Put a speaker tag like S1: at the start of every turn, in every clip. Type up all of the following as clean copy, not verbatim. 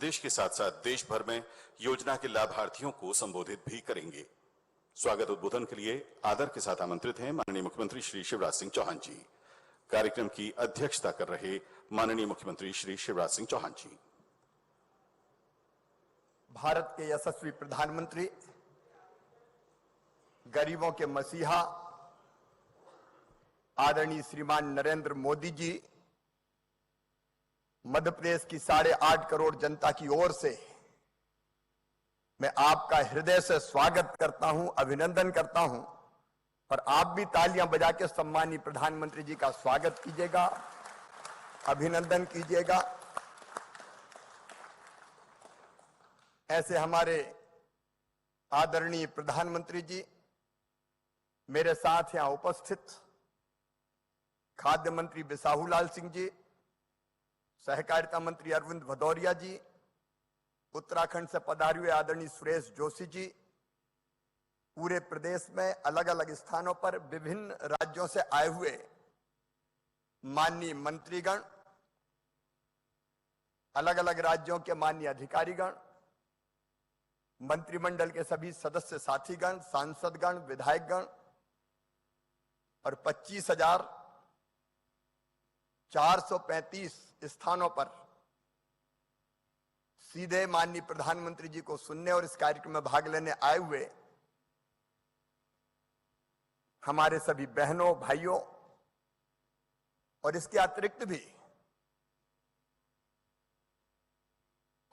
S1: देश के साथ साथ देश भर में योजना के लाभार्थियों को संबोधित भी करेंगे। स्वागत उद्बोधन के लिए आदर के साथ आमंत्रित हैं माननीय मुख्यमंत्री श्री शिवराज सिंह चौहान जी। कार्यक्रम की अध्यक्षता कर रहे माननीय मुख्यमंत्री श्री शिवराज सिंह चौहान जी।
S2: भारत के यशस्वी प्रधानमंत्री, गरीबों के मसीहा आदरणीय श्रीमान नरेंद्र मोदी जी, मध्य प्रदेश की 8.5 करोड़ जनता की ओर से मैं आपका हृदय से स्वागत करता हूं, अभिनंदन करता हूं। और आप भी तालियां बजा के सम्मानीय प्रधानमंत्री जी का स्वागत कीजिएगा, अभिनंदन कीजिएगा। ऐसे हमारे आदरणीय प्रधानमंत्री जी मेरे साथ यहां उपस्थित खाद्य मंत्री बिसाहूलाल सिंह जी, सहकारिता मंत्री अरविंद भदौरिया जी, उत्तराखंड से पधारे हुए आदरणीय सुरेश जोशी जी, पूरे प्रदेश में अलग अलग स्थानों पर विभिन्न राज्यों से आए हुए माननीय मंत्रीगण, अलग अलग राज्यों के माननीय अधिकारीगण, मंत्रिमंडल के सभी सदस्य साथीगण, सांसदगण, विधायकगण और 25,435 स्थानों पर सीधे माननीय प्रधानमंत्री जी को सुनने और इस कार्यक्रम में भाग लेने आए हुए हमारे सभी बहनों, भाइयों और इसके अतिरिक्त भी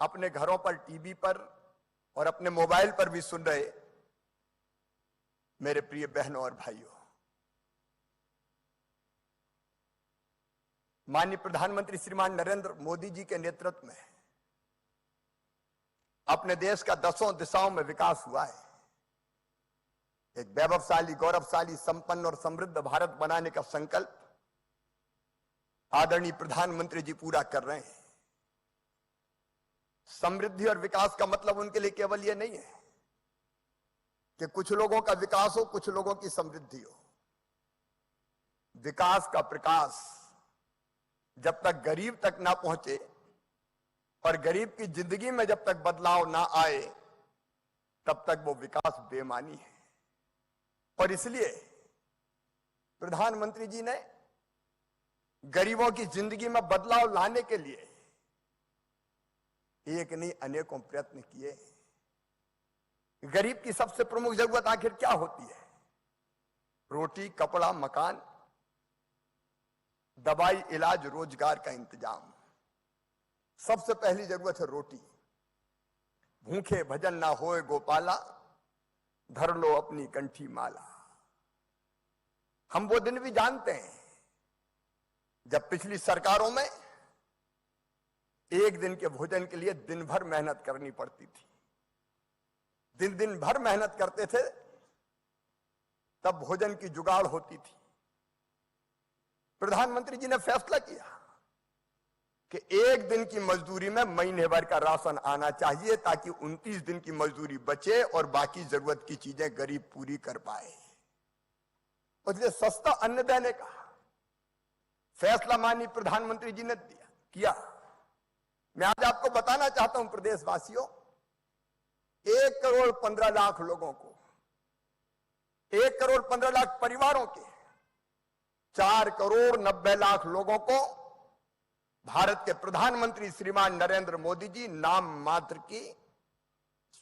S2: अपने घरों पर, टीवी पर और अपने मोबाइल पर भी सुन रहे मेरे प्रिय बहनों और भाइयों, माननीय प्रधानमंत्री श्रीमान नरेंद्र मोदी जी के नेतृत्व में अपने देश का 10 दिशाओं में विकास हुआ है। एक वैभवशाली, गौरवशाली, संपन्न और समृद्ध भारत बनाने का संकल्प आदरणीय प्रधानमंत्री जी पूरा कर रहे हैं। समृद्धि और विकास का मतलब उनके लिए केवल यह नहीं है कि कुछ लोगों का विकास हो, कुछ लोगों की समृद्धि हो। विकास का प्रकाश जब तक गरीब तक ना पहुंचे और गरीब की जिंदगी में जब तक बदलाव ना आए, तब तक वो विकास बेमानी है। और इसलिए प्रधानमंत्री जी ने गरीबों की जिंदगी में बदलाव लाने के लिए एक नहीं अनेकों प्रयत्न किए। गरीब की सबसे प्रमुख जरूरत आखिर क्या होती है? रोटी, कपड़ा, मकान, दवाई, इलाज, रोजगार का इंतजाम। सबसे पहली जरूरत है रोटी। भूखे भजन ना होए गोपाला, धर लो अपनी कंठी माला। हम वो दिन भी जानते हैं जब पिछली सरकारों में एक दिन के भोजन के लिए दिन भर मेहनत करनी पड़ती थी। दिन भर मेहनत करते थे तब भोजन की जुगाड़ होती थी। प्रधानमंत्री जी ने फैसला किया कि एक दिन की मजदूरी में महीने भर का राशन आना चाहिए ताकि 29 दिन की मजदूरी बचे और बाकी जरूरत की चीजें गरीब पूरी कर पाए। इसलिए सस्ता अन्न देने का फैसला माननीय प्रधानमंत्री जी ने किया। मैं आज आपको बताना चाहता हूं प्रदेशवासियों, 1 करोड़ 15 लाख लोगों को, 1 करोड़ 15 लाख परिवारों के 4 करोड़ 90 लाख लोगों को भारत के प्रधानमंत्री श्रीमान नरेंद्र मोदी जी नाम मात्र की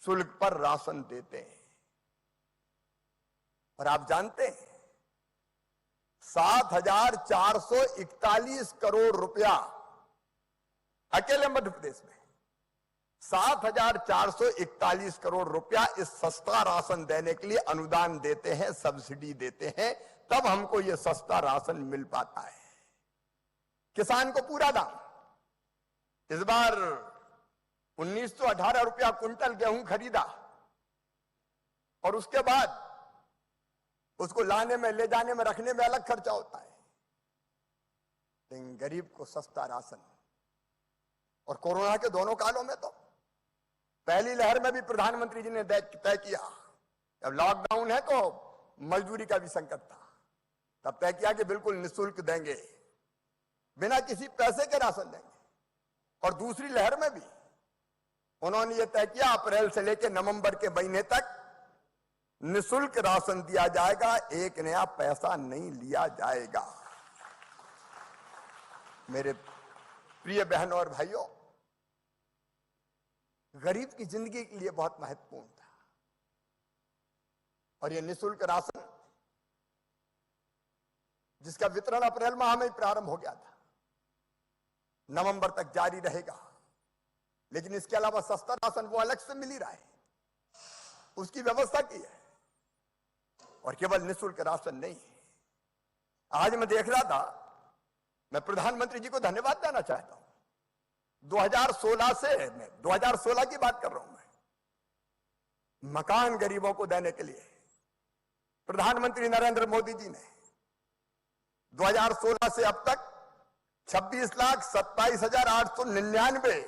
S2: शुल्क पर राशन देते हैं। और आप जानते हैं 7,441 करोड़ रुपया अकेले मध्य प्रदेश में 7,441 करोड़ रुपया इस सस्ता राशन देने के लिए अनुदान देते हैं, सब्सिडी देते हैं, तब हमको यह सस्ता राशन मिल पाता है। किसान को पूरा दाम। इस बार 1918 रुपया क्विंटल गेहूं खरीदा और उसके बाद उसको लाने में, ले जाने में, रखने में अलग खर्चा होता है। लेकिन गरीब को सस्ता राशन। और कोरोना के दोनों कालों में तो पहली लहर में भी प्रधानमंत्री जी ने तय किया, जब लॉकडाउन है तो मजदूरी का भी संकट था, तब तय किया कि बिल्कुल निःशुल्क देंगे, बिना किसी पैसे के राशन देंगे। और दूसरी लहर में भी उन्होंने ये तय किया अप्रैल से लेकर नवंबर के महीने तक निःशुल्क राशन दिया जाएगा, एक नया पैसा नहीं लिया जाएगा। मेरे प्रिय बहनों और भाइयों, गरीब की जिंदगी के लिए बहुत महत्वपूर्ण था और यह निःशुल्क राशन जिसका वितरण अप्रैल माह में प्रारंभ हो गया था, नवंबर तक जारी रहेगा। लेकिन इसके अलावा सस्ता राशन वो अलग से मिल ही रहा है, उसकी व्यवस्था की है। और केवल निःशुल्क राशन नहीं है। आज मैं देख रहा था, मैं प्रधानमंत्री जी को धन्यवाद देना चाहता हूं। 2016 की बात कर रहा हूं मैं, मकान गरीबों को देने के लिए प्रधानमंत्री नरेंद्र मोदी जी ने 2016 से अब तक 26,27,899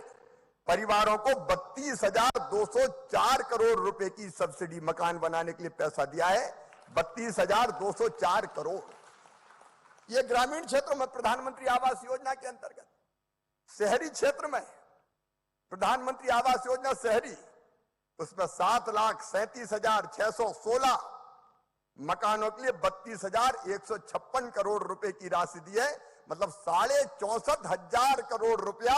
S2: परिवारों को 32,204 करोड़ रुपए की सब्सिडी मकान बनाने के लिए पैसा दिया है। 32,204 करोड़। यह ग्रामीण क्षेत्रों में प्रधानमंत्री आवास योजना के अंतर्गत, शहरी क्षेत्र में प्रधानमंत्री आवास योजना शहरी, उसमें 7,37,616 मकानों के लिए 32,156 करोड़ रुपए की राशि दी है। मतलब 64,500 करोड़ रुपया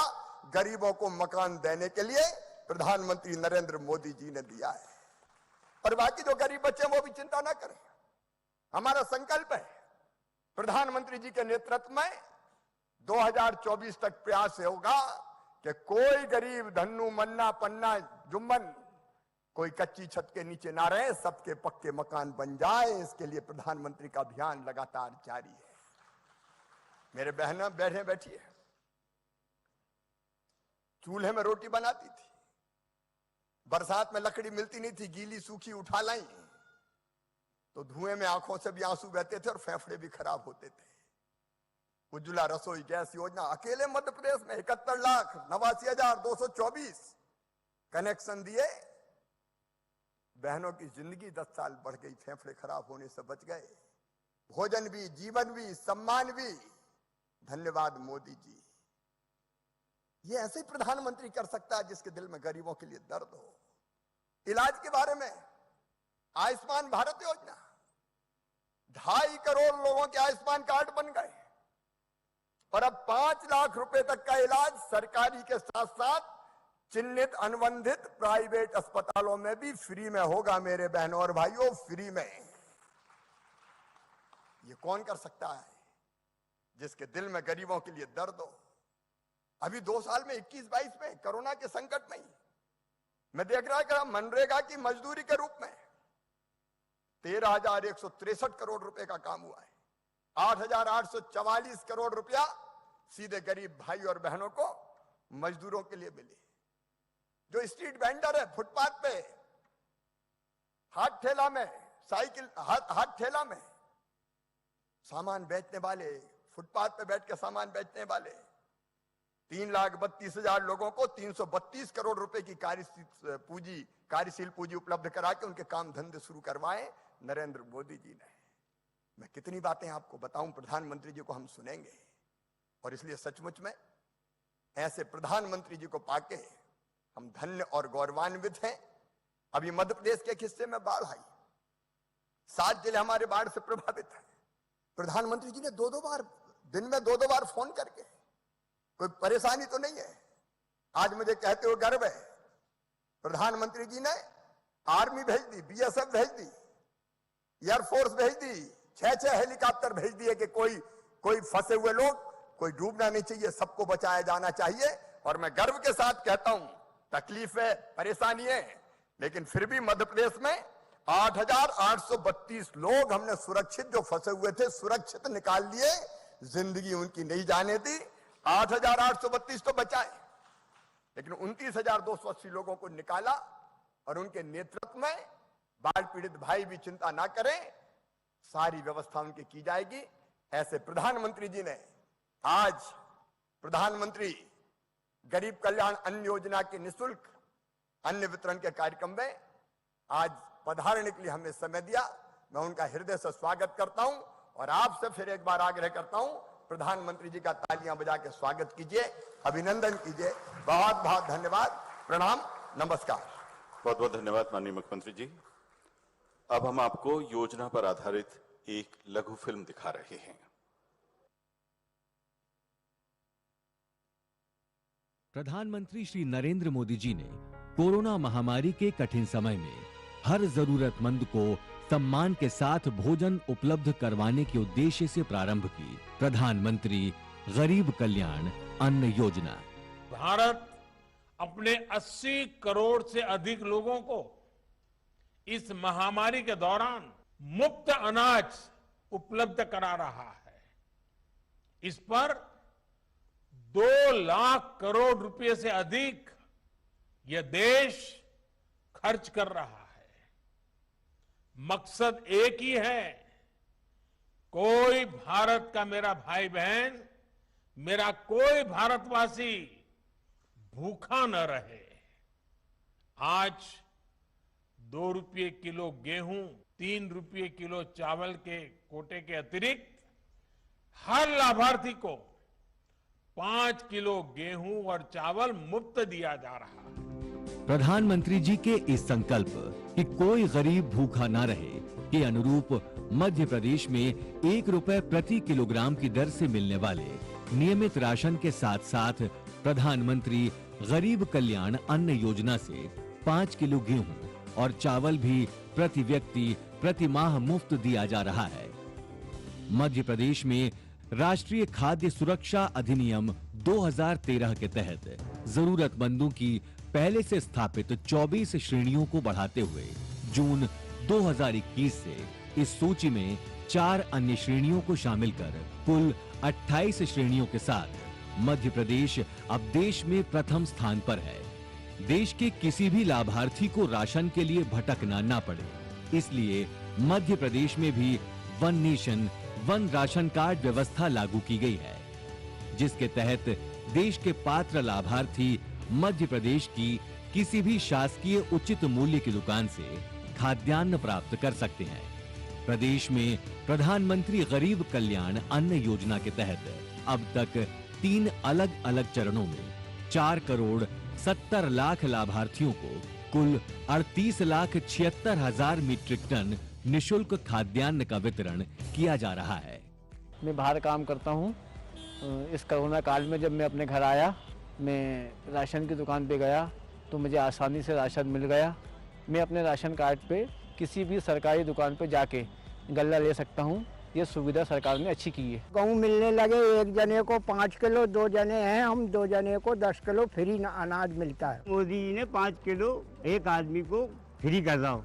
S2: गरीबों को मकान देने के लिए प्रधानमंत्री नरेंद्र मोदी जी ने दिया है। और बाकी जो गरीब बच्चे हैं वो भी चिंता ना करें। हमारा संकल्प है प्रधानमंत्री जी के नेतृत्व में 2024 तक प्रयास होगा कि कोई गरीब धन्नू मन्ना पन्ना जुम्मन कोई कच्ची छत के नीचे ना रहे, सबके पक्के मकान बन जाए। इसके लिए प्रधानमंत्री का अभियान लगातार जारी है। मेरे बहनें बैठी है, चूल्हे में रोटी बनाती थी, बरसात में लकड़ी मिलती नहीं थी, गीली सूखी उठा लाई तो धुएं में आंखों से भी आंसू बहते थे और फेफड़े भी खराब होते थे। उज्ज्वला रसोई गैस योजना अकेले मध्य प्रदेश में 71,89,224 कनेक्शन दिए। बहनों की जिंदगी 10 साल बढ़ गई, फेफड़े खराब होने से बच गए। भोजन भी, जीवन भी, सम्मान भी। धन्यवाद मोदी जी। ये ऐसे प्रधानमंत्री कर सकता है जिसके दिल में गरीबों के लिए दर्द हो। इलाज के बारे में आयुष्मान भारत योजना, 2.5 करोड़ लोगों के आयुष्मान कार्ड बन गए और अब 5 लाख रुपए तक का इलाज सरकारी के साथ साथ चिन्हित अनुबंधित प्राइवेट अस्पतालों में भी फ्री में होगा। मेरे बहनों और भाइयों, फ्री में। ये कौन कर सकता है जिसके दिल में गरीबों के लिए दर्द हो। अभी 2 साल में 21-22 में कोरोना के संकट में मैं देख रहा कि मनरेगा की मजदूरी के रूप में 13,163 करोड़ रुपए का काम हुआ है। 8,844 करोड़ रुपया सीधे गरीब भाई और बहनों को मजदूरों के लिए मिले। जो स्ट्रीट वेंडर है, फुटपाथ पे, हाथ ठेला में, साइकिल हाथ ठेला में सामान बेचने वाले, फुटपाथ पे बैठ के सामान बेचने वाले 3,32,000 लोगों को 332 करोड़ रुपए की कार्यशील पूंजी उपलब्ध करा के उनके काम धंधे शुरू करवाए नरेंद्र मोदी जी ने। मैं कितनी बातें आपको बताऊं, प्रधानमंत्री जी को हम सुनेंगे और इसलिए सचमुच में ऐसे प्रधानमंत्री जी को पाके हम धन्य और गौरवान्वित हैं। अभी मध्य प्रदेश के एक हिस्से में बाढ़ आई, 7 जिले हमारे बाढ़ से प्रभावित हैं। प्रधानमंत्री जी ने 2-2 बार, दिन में 2-2 बार फोन करके, कोई परेशानी तो नहीं है। आज मुझे कहते हुए गर्व है, प्रधानमंत्री जी ने आर्मी भेज दी, बीएसएफ भेज दी, एयरफोर्स भेज दी, 6 हेलीकॉप्टर भेज दिए कि कोई फंसे हुए लोग, कोई डूबना नहीं चाहिए, सबको बचाया जाना चाहिए। और मैं गर्व के साथ कहता हूं, तकलीफ है, परेशानी है, लेकिन फिर भी मध्य प्रदेश में 8,832 लोग हमने सुरक्षित, जो फंसे हुए थे, सुरक्षित निकाल लिए, जिंदगी उनकी नहीं जाने दी। 8,832 तो बचाए, लेकिन 29,280 लोगों को निकाला और उनके नेतृत्व में बाढ़ पीड़ित भाई भी चिंता ना करें, सारी व्यवस्था उनकी की जाएगी। ऐसे प्रधानमंत्री जी ने आज प्रधानमंत्री गरीब कल्याण अन्न योजना के निःशुल्क अन्न वितरण के कार्यक्रम में आज पधारने के लिए हमें समय दिया। मैं उनका हृदय से स्वागत करता हूं और आपसे फिर एक बार आग्रह करता हूं, प्रधानमंत्री जी का तालियां बजा के स्वागत कीजिए, अभिनंदन कीजिए। बहुत बहुत धन्यवाद, प्रणाम, नमस्कार।
S1: बहुत बहुत धन्यवाद माननीय मुख्यमंत्री जी। अब हम आपको योजना पर आधारित एक लघु फिल्म दिखा रहे हैं।
S3: प्रधानमंत्री श्री नरेंद्र मोदी जी ने कोरोना महामारी के कठिन समय में हर जरूरतमंद को सम्मान के साथ भोजन उपलब्ध करवाने के उद्देश्य से प्रारंभ की प्रधानमंत्री गरीब कल्याण अन्न योजना।
S4: भारत अपने 80 करोड़ से अधिक लोगों को इस महामारी के दौरान मुफ्त अनाज उपलब्ध करा रहा है। इस पर 2 लाख करोड़ रुपए से अधिक यह देश खर्च कर रहा है। मकसद एक ही है, कोई भारत का मेरा भाई बहन, मेरा कोई भारतवासी भूखा न रहे। आज 2 रुपये किलो गेहूं, 3 रुपये किलो चावल के कोटे के अतिरिक्त हर लाभार्थी को 5 किलो गेहूं और चावल मुफ्त दिया जा रहा है।
S3: प्रधानमंत्री जी के इस संकल्प कि कोई गरीब भूखा ना रहे के अनुरूप मध्य प्रदेश में 1 रुपए प्रति किलोग्राम की दर से मिलने वाले नियमित राशन के साथ साथ प्रधानमंत्री गरीब कल्याण अन्न योजना से 5 किलो गेहूं और चावल भी प्रति व्यक्ति प्रति माह मुफ्त दिया जा रहा है। मध्य प्रदेश में राष्ट्रीय खाद्य सुरक्षा अधिनियम 2013 के तहत जरूरतमंदों की पहले से स्थापित 24 श्रेणियों को बढ़ाते हुए जून 2021 से इस सूची में 4 अन्य श्रेणियों को शामिल कर कुल 28 श्रेणियों के साथ मध्य प्रदेश अब देश में प्रथम स्थान पर है। देश के किसी भी लाभार्थी को राशन के लिए भटकना ना पड़े, इसलिए मध्य प्रदेश में भी one nation one ration card व्यवस्था लागू की गई है, जिसके तहत देश के पात्र लाभार्थी मध्य प्रदेश की किसी भी शासकीय उचित मूल्य की दुकान से खाद्यान्न प्राप्त कर सकते हैं। प्रदेश में प्रधानमंत्री गरीब कल्याण अन्न योजना के तहत अब तक 3 अलग-अलग चरणों में 4 करोड़ 70 लाख लाभार्थियों को कुल 38,76,000 मीट्रिक टन निशुल्क खाद्यान्न का वितरण किया जा रहा है।
S5: मैं बाहर काम करता हूँ। इस कोरोना काल में जब मैं अपने घर आया, मैं राशन की दुकान पे गया तो मुझे आसानी से राशन मिल गया। मैं अपने राशन कार्ड पे किसी भी सरकारी दुकान पे जाके गल्ला ले सकता हूँ। ये सुविधा सरकार ने अच्छी की है।
S6: गेहूँ मिलने लगे, एक जने को 5 किलो, 2 जने हैं हम, 2 जने को 10 किलो फ्री अनाज मिलता है।
S7: मोदी जी ने 5 किलो एक आदमी को फ्री कर रहा हो,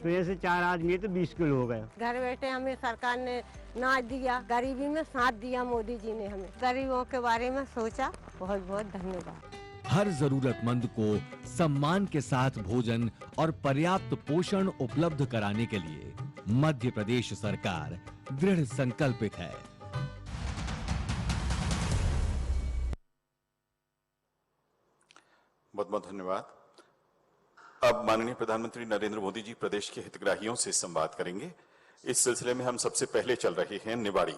S7: तो ऐसे 4 आदमी तो 20 किलो हो गया।
S8: घर बैठे हमें सरकार ने अनाज दिया, गरीबी में साथ दिया मोदी जी ने, हमें गरीबों के बारे में सोचा। बहुत बहुत धन्यवाद।
S3: हर जरूरतमंद को सम्मान के साथ भोजन और पर्याप्त पोषण उपलब्ध कराने के लिए मध्य प्रदेश सरकार दृढ़ संकल्पित है।
S1: बहुत बहुत धन्यवाद। अब माननीय प्रधानमंत्री नरेंद्र मोदी जी प्रदेश के हितग्राहियों से संवाद करेंगे। इस सिलसिले में हम सबसे पहले चल रहे हैं निवाड़ी।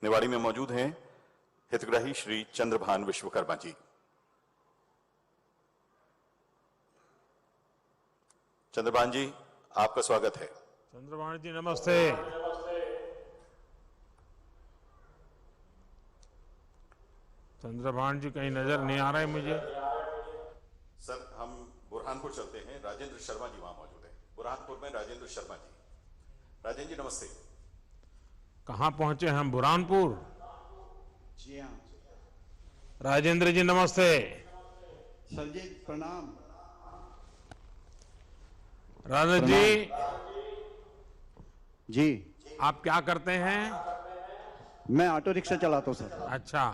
S1: निवाड़ी में मौजूद हैं हितग्राही श्री चंद्रभान विश्वकर्मा जी। चंद्रभान जी, आपका स्वागत है।
S4: चंद्रभान जी नमस्ते। चंद्रभान जी कहीं नजर नहीं आ रहे मुझे।
S1: सर, हम बुरहानपुर चलते हैं। राजेंद्र शर्मा जी वहां मौजूद हैं। बुरहानपुर में राजेंद्र शर्मा जी। राजेंद्र जी नमस्ते।
S4: कहाँ पहुंचे हम? बुरहानपुर।
S9: जी हाँ
S4: राजेंद्र जी नमस्ते।
S9: सर जी प्रणाम।
S4: राजेंद्र जी,
S9: जी
S4: आप क्या करते हैं?
S9: मैं ऑटो रिक्शा चलाता हूँ सर।
S4: अच्छा,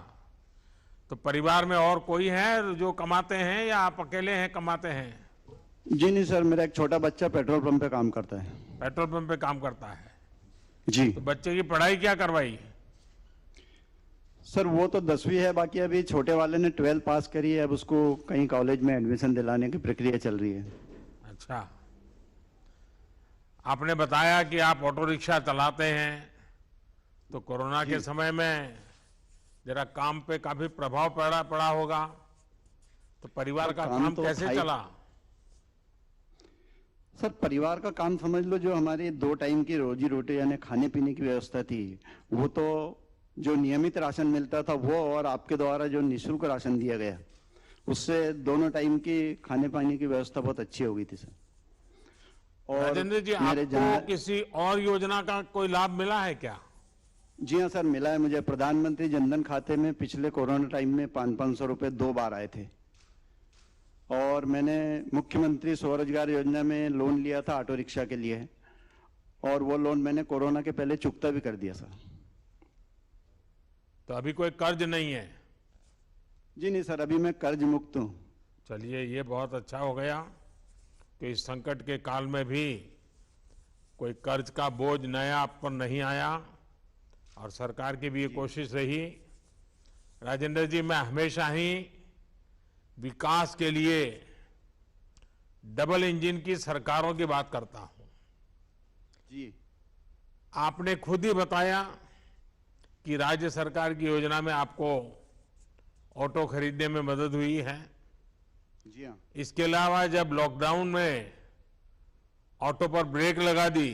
S4: तो परिवार में और कोई है जो कमाते हैं या आप अकेले हैं कमाते हैं?
S9: जी नहीं सर, मेरा एक छोटा बच्चा पेट्रोल पंप पे काम करता है।
S4: पेट्रोल पंप पे काम करता है?
S9: जी।
S4: तो बच्चे की पढ़ाई क्या करवाई?
S9: सर वो तो 10वीं है, बाकी अभी छोटे वाले ने 12 पास करी है, अब उसको कहीं कॉलेज में एडमिशन दिलाने की प्रक्रिया चल रही है।
S4: अच्छा, आपने बताया कि आप ऑटो रिक्शा चलाते हैं, तो कोरोना के समय में जरा काम पे काफी प्रभाव पड़ा होगा, तो परिवार का काम
S9: तो
S4: कैसे चला?
S9: सर परिवार का काम समझ लो, जो हमारी 2 टाइम की रोजी रोटी यानी खाने पीने की व्यवस्था थी, वो तो जो नियमित राशन मिलता था वो, और आपके द्वारा जो निःशुल्क राशन दिया गया, उससे दोनों टाइम की खाने पानी की व्यवस्था बहुत अच्छी हो गई थी सर। और
S4: राजेंद्र जी, आपको किसी और योजना का कोई लाभ मिला है क्या?
S9: जी हाँ सर, मिला है मुझे। प्रधानमंत्री जनधन खाते में पिछले कोरोना टाइम में 500 रुपए 2 बार आए थे, और मैंने मुख्यमंत्री स्वरोजगार योजना में लोन लिया था ऑटो रिक्शा के लिए, और वो लोन मैंने कोरोना के पहले चुकता भी कर दिया सर।
S4: तो अभी कोई कर्ज नहीं है?
S9: जी नहीं सर, अभी मैं कर्ज मुक्त हूँ।
S4: चलिए, ये बहुत अच्छा हो गया कि इस संकट के काल में भी कोई कर्ज का बोझ नया आप पर नहीं आया, और सरकार की भी ये कोशिश रही। राजेंद्र जी, मैं हमेशा ही विकास के लिए डबल इंजन की सरकारों की बात करता हूं।
S9: जी,
S4: आपने खुद ही बताया कि राज्य सरकार की योजना में आपको ऑटो खरीदने में मदद हुई है।
S9: जी हाँ।
S4: इसके अलावा जब लॉकडाउन में ऑटो पर ब्रेक लगा दी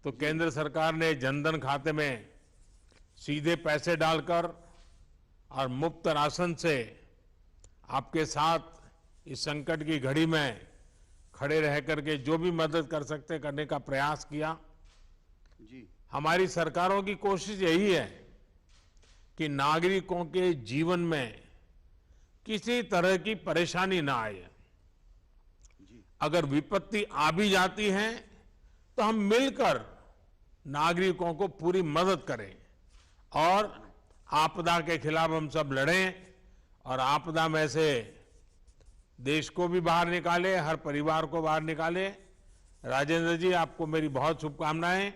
S4: तो केंद्र सरकार ने जनधन खाते में सीधे पैसे डालकर और मुफ्त राशन से आपके साथ इस संकट की घड़ी में खड़े रह करके जो भी मदद कर सकते करने का प्रयास किया।
S9: जी,
S4: हमारी सरकारों की कोशिश यही है कि नागरिकों के जीवन में किसी तरह की परेशानी ना आए। अगर विपत्ति आ भी जाती है तो हम मिलकर नागरिकों को पूरी मदद करें और आपदा के खिलाफ हम सब लड़ें, और आपदा में से देश को भी बाहर निकाले, हर परिवार को बाहर निकाले। राजेंद्र जी, आपको मेरी बहुत शुभकामनाएं,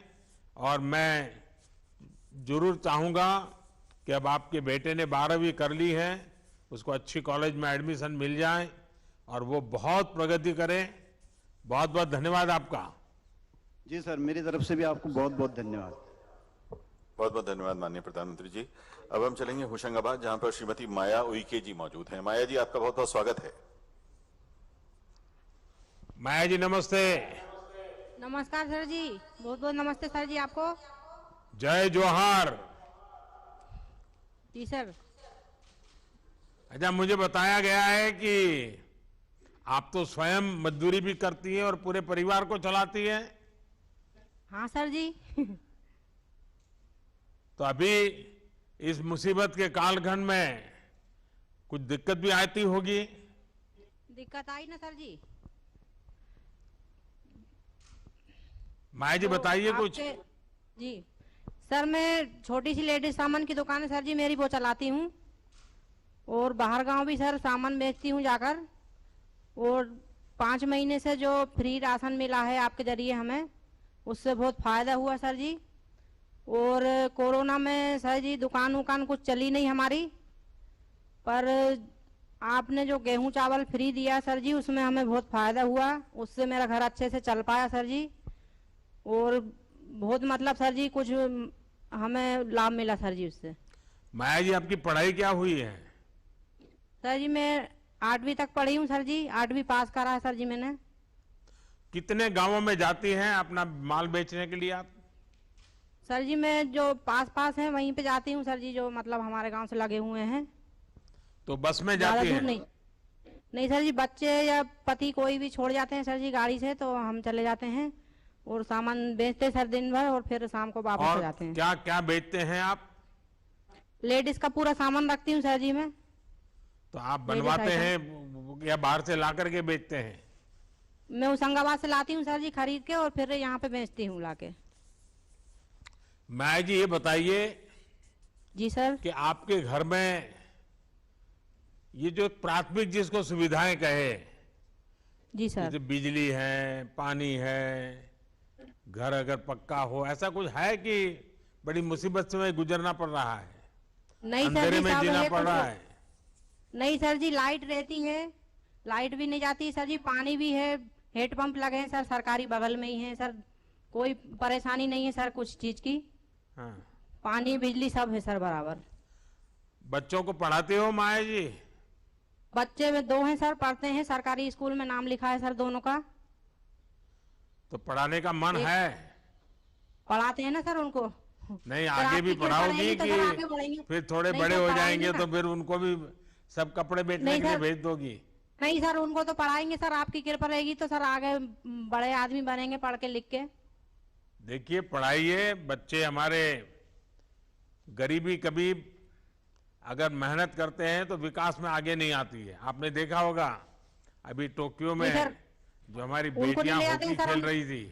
S4: और मैं जरूर चाहूंगा कि अब आपके बेटे ने 12वीं कर ली है, उसको अच्छी कॉलेज में एडमिशन मिल जाए और वो बहुत प्रगति करे। बहुत बहुत धन्यवाद आपका।
S9: जी सर, मेरी तरफ से भी आपको बहुत बहुत धन्यवाद।
S1: बहुत बहुत धन्यवाद माननीय प्रधानमंत्री जी। अब हम चलेंगे होशंगाबाद, जहां पर श्रीमती माया उइके जी मौजूद हैं। माया जी, आपका बहुत बहुत स्वागत है।
S4: माया जी, नमस्ते।
S10: नमस्कार सर जी, बहुत बहुत नमस्ते सर जी आपको।
S4: जय जोहार।
S10: जी सर।
S4: अच्छा, मुझे बताया गया है कि आप तो स्वयं मजदूरी भी करती हैं और पूरे परिवार को चलाती हैं।
S10: हाँ सर जी।
S4: तो अभी इस मुसीबत के कालखंड में कुछ दिक्कत भी आती होगी।
S10: दिक्कत आई ना सर जी।
S4: माया जी, बताइए कुछ।
S10: जी सर, मैं छोटी सी लेडीज सामान की दुकान है सर जी मेरी, वो चलाती हूँ, और बाहर गांव भी सर सामान बेचती हूँ जाकर। और 5 महीने से जो फ्री राशन मिला है आपके जरिए हमें, उससे बहुत फायदा हुआ सर जी। और कोरोना में सर जी दुकान उकान कुछ चली नहीं हमारी, पर आपने जो गेहूं चावल फ्री दिया सर जी, उसमें हमें बहुत फायदा हुआ, उससे मेरा घर अच्छे से चल पाया सर जी। और बहुत मतलब सर जी कुछ हमें लाभ मिला सर जी उससे।
S4: माया जी, आपकी पढ़ाई क्या हुई है?
S10: सर जी मैं 8वीं तक पढ़ी हूँ सर जी, 8वीं पास करा है सर जी मैंने।
S4: कितने गांवों में जाती हैं अपना माल बेचने के लिए आप?
S10: सर जी मैं जो पास हैं वहीं पे जाती हूँ सर जी, जो मतलब हमारे गांव से लगे हुए हैं।
S4: तो बस में जाती हैं?
S10: नहीं सर जी, बच्चे या पति कोई भी छोड़ जाते हैं सर जी गाड़ी से, तो हम चले जाते हैं और सामान बेचते सर दिन भर, और फिर शाम को वापस आ जाते हैं।
S4: क्या क्या बेचते हैं आप?
S10: लेडीज का पूरा सामान रखती हूँ सर जी मैं।
S4: तो आप बनवाते हैं या बाहर से ला करके बेचते हैं?
S10: मैं होशंगाबाद से लाती हूँ सर जी खरीद के, और फिर यहाँ पे बेचती हूँ लाके।
S4: माया जी, ये बताइए।
S10: जी सर।
S4: कि आपके घर में ये जो प्राथमिक जिसको सुविधाएं कहे,
S10: जी सर,
S4: जैसे बिजली है, पानी है, घर अगर पक्का हो, ऐसा कुछ है कि बड़ी मुसीबत से गुजरना पड़ रहा है,
S10: नहीं
S4: अंधेरे में जीना
S10: है
S4: पड़ रहा है?
S10: नहीं सर जी, लाइट रहती है, लाइट भी नहीं जाती सर जी, पानी भी है, हेड पंप लगे हैं सर सरकारी बगल में ही है सर, कोई परेशानी नहीं है सर कुछ चीज की।
S4: हाँ।
S10: पानी बिजली सब है सर बराबर।
S4: बच्चों को पढ़ाते हो माया जी?
S10: बच्चे में 2 हैं सर, पढ़ते हैं, सरकारी स्कूल में नाम लिखा है सर दोनों का।
S4: तो पढ़ाने का मन है?
S10: पढ़ाते हैं ना सर उनको।
S4: नहीं,
S10: सर,
S4: आगे भी
S10: आपकी कृपा
S4: पढ़ाओगी
S10: रहेगी तो
S4: कि
S10: सर आगे बढ़ेंगे।
S4: फिर थोड़े
S10: नहीं
S4: बड़े
S10: सर,
S4: हो
S10: पढ़ाएंगे
S4: जाएंगे
S10: ना।
S4: तो फिर उनको भी सब कपड़े बेचने
S10: नहीं
S4: के लिए
S10: सर।
S4: भेज दोगी?
S10: नहीं सर, उनको तो पढ़ाएंगे सर, आपकी कृपा रहेगी तो सर आगे बड़े आदमी बनेंगे पढ़ के लिख के।
S4: देखिए, पढ़ाइए बच्चे हमारे। गरीबी कभी अगर मेहनत करते हैं तो विकास में आगे नहीं आती है। आपने देखा होगा अभी टोक्यो में
S10: नहीं सर,
S4: जो हमारी
S10: उनको नहीं
S4: बेटियां
S10: ले आते
S4: हॉकी
S10: हैं सर
S4: खेल
S10: हम।
S4: रही थी,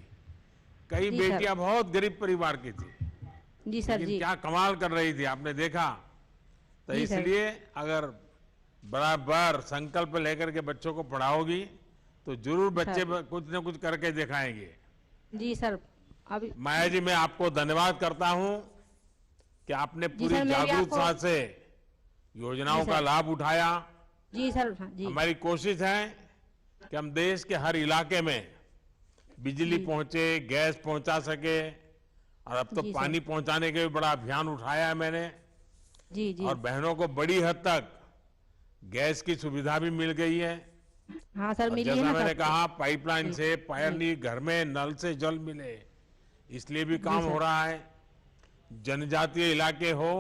S4: कई
S10: जी सर।
S4: बेटियां बहुत गरीब परिवार की थी,
S10: जी सर
S4: लेकिन
S10: जी।
S4: क्या कमाल कर रही थी, आपने देखा। तो
S10: जी सर।
S4: इसलिए अगर बराबर संकल्प लेकर के बच्चों को पढ़ाओगी तो जरूर बच्चे कुछ न कुछ करके दिखाएंगे।
S10: जी सर। अभी
S4: माया जी, मैं आपको धन्यवाद करता हूं कि आपने पूरी
S10: सर, मैं भी
S4: जागरूकता
S10: आपको-
S4: से योजनाओं
S10: जी
S4: का
S10: सर।
S4: लाभ उठाया।
S10: जी सर। जी
S4: हमारी कोशिश है कि हम देश के हर इलाके में बिजली पहुंचे, गैस पहुंचा सके, और अब तो
S10: जी सर।
S4: पानी पहुंचाने के भी बड़ा अभियान उठाया है मैंने।
S10: जी जी।
S4: और बहनों को बड़ी हद तक गैस की सुविधा भी मिल गई है।
S10: हाँ सर,
S4: और
S10: मिली है
S4: जैसा
S10: ना
S4: मैंने
S10: सर।
S4: कहा, पाइपलाइन से पानी घर में नल से जल मिले, इसलिए भी काम हो रहा है। जनजातीय इलाके हो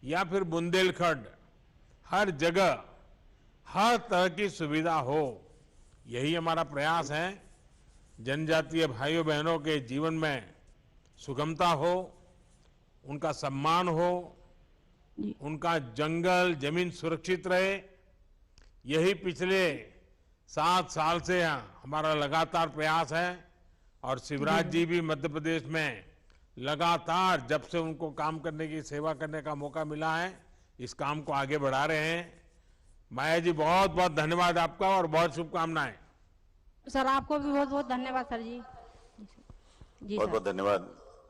S4: या फिर बुंदेलखंड, हर जगह हर तरह की सुविधा हो, यही हमारा प्रयास है। जनजातीय भाइयों बहनों के जीवन में सुगमता हो, उनका सम्मान हो, उनका जंगल जमीन सुरक्षित रहे, यही पिछले 7 साल से हमारा लगातार प्रयास है। और शिवराज जी भी मध्य प्रदेश में लगातार जब से उनको काम करने की सेवा करने का मौका मिला है, इस काम को आगे बढ़ा रहे हैं। माया जी, बहुत बहुत धन्यवाद आपका और बहुत शुभकामनाएं।
S10: सर आपको भी बहुत बहुत धन्यवाद सर जी। जी
S1: बहुत
S10: सर।
S1: बहुत धन्यवाद।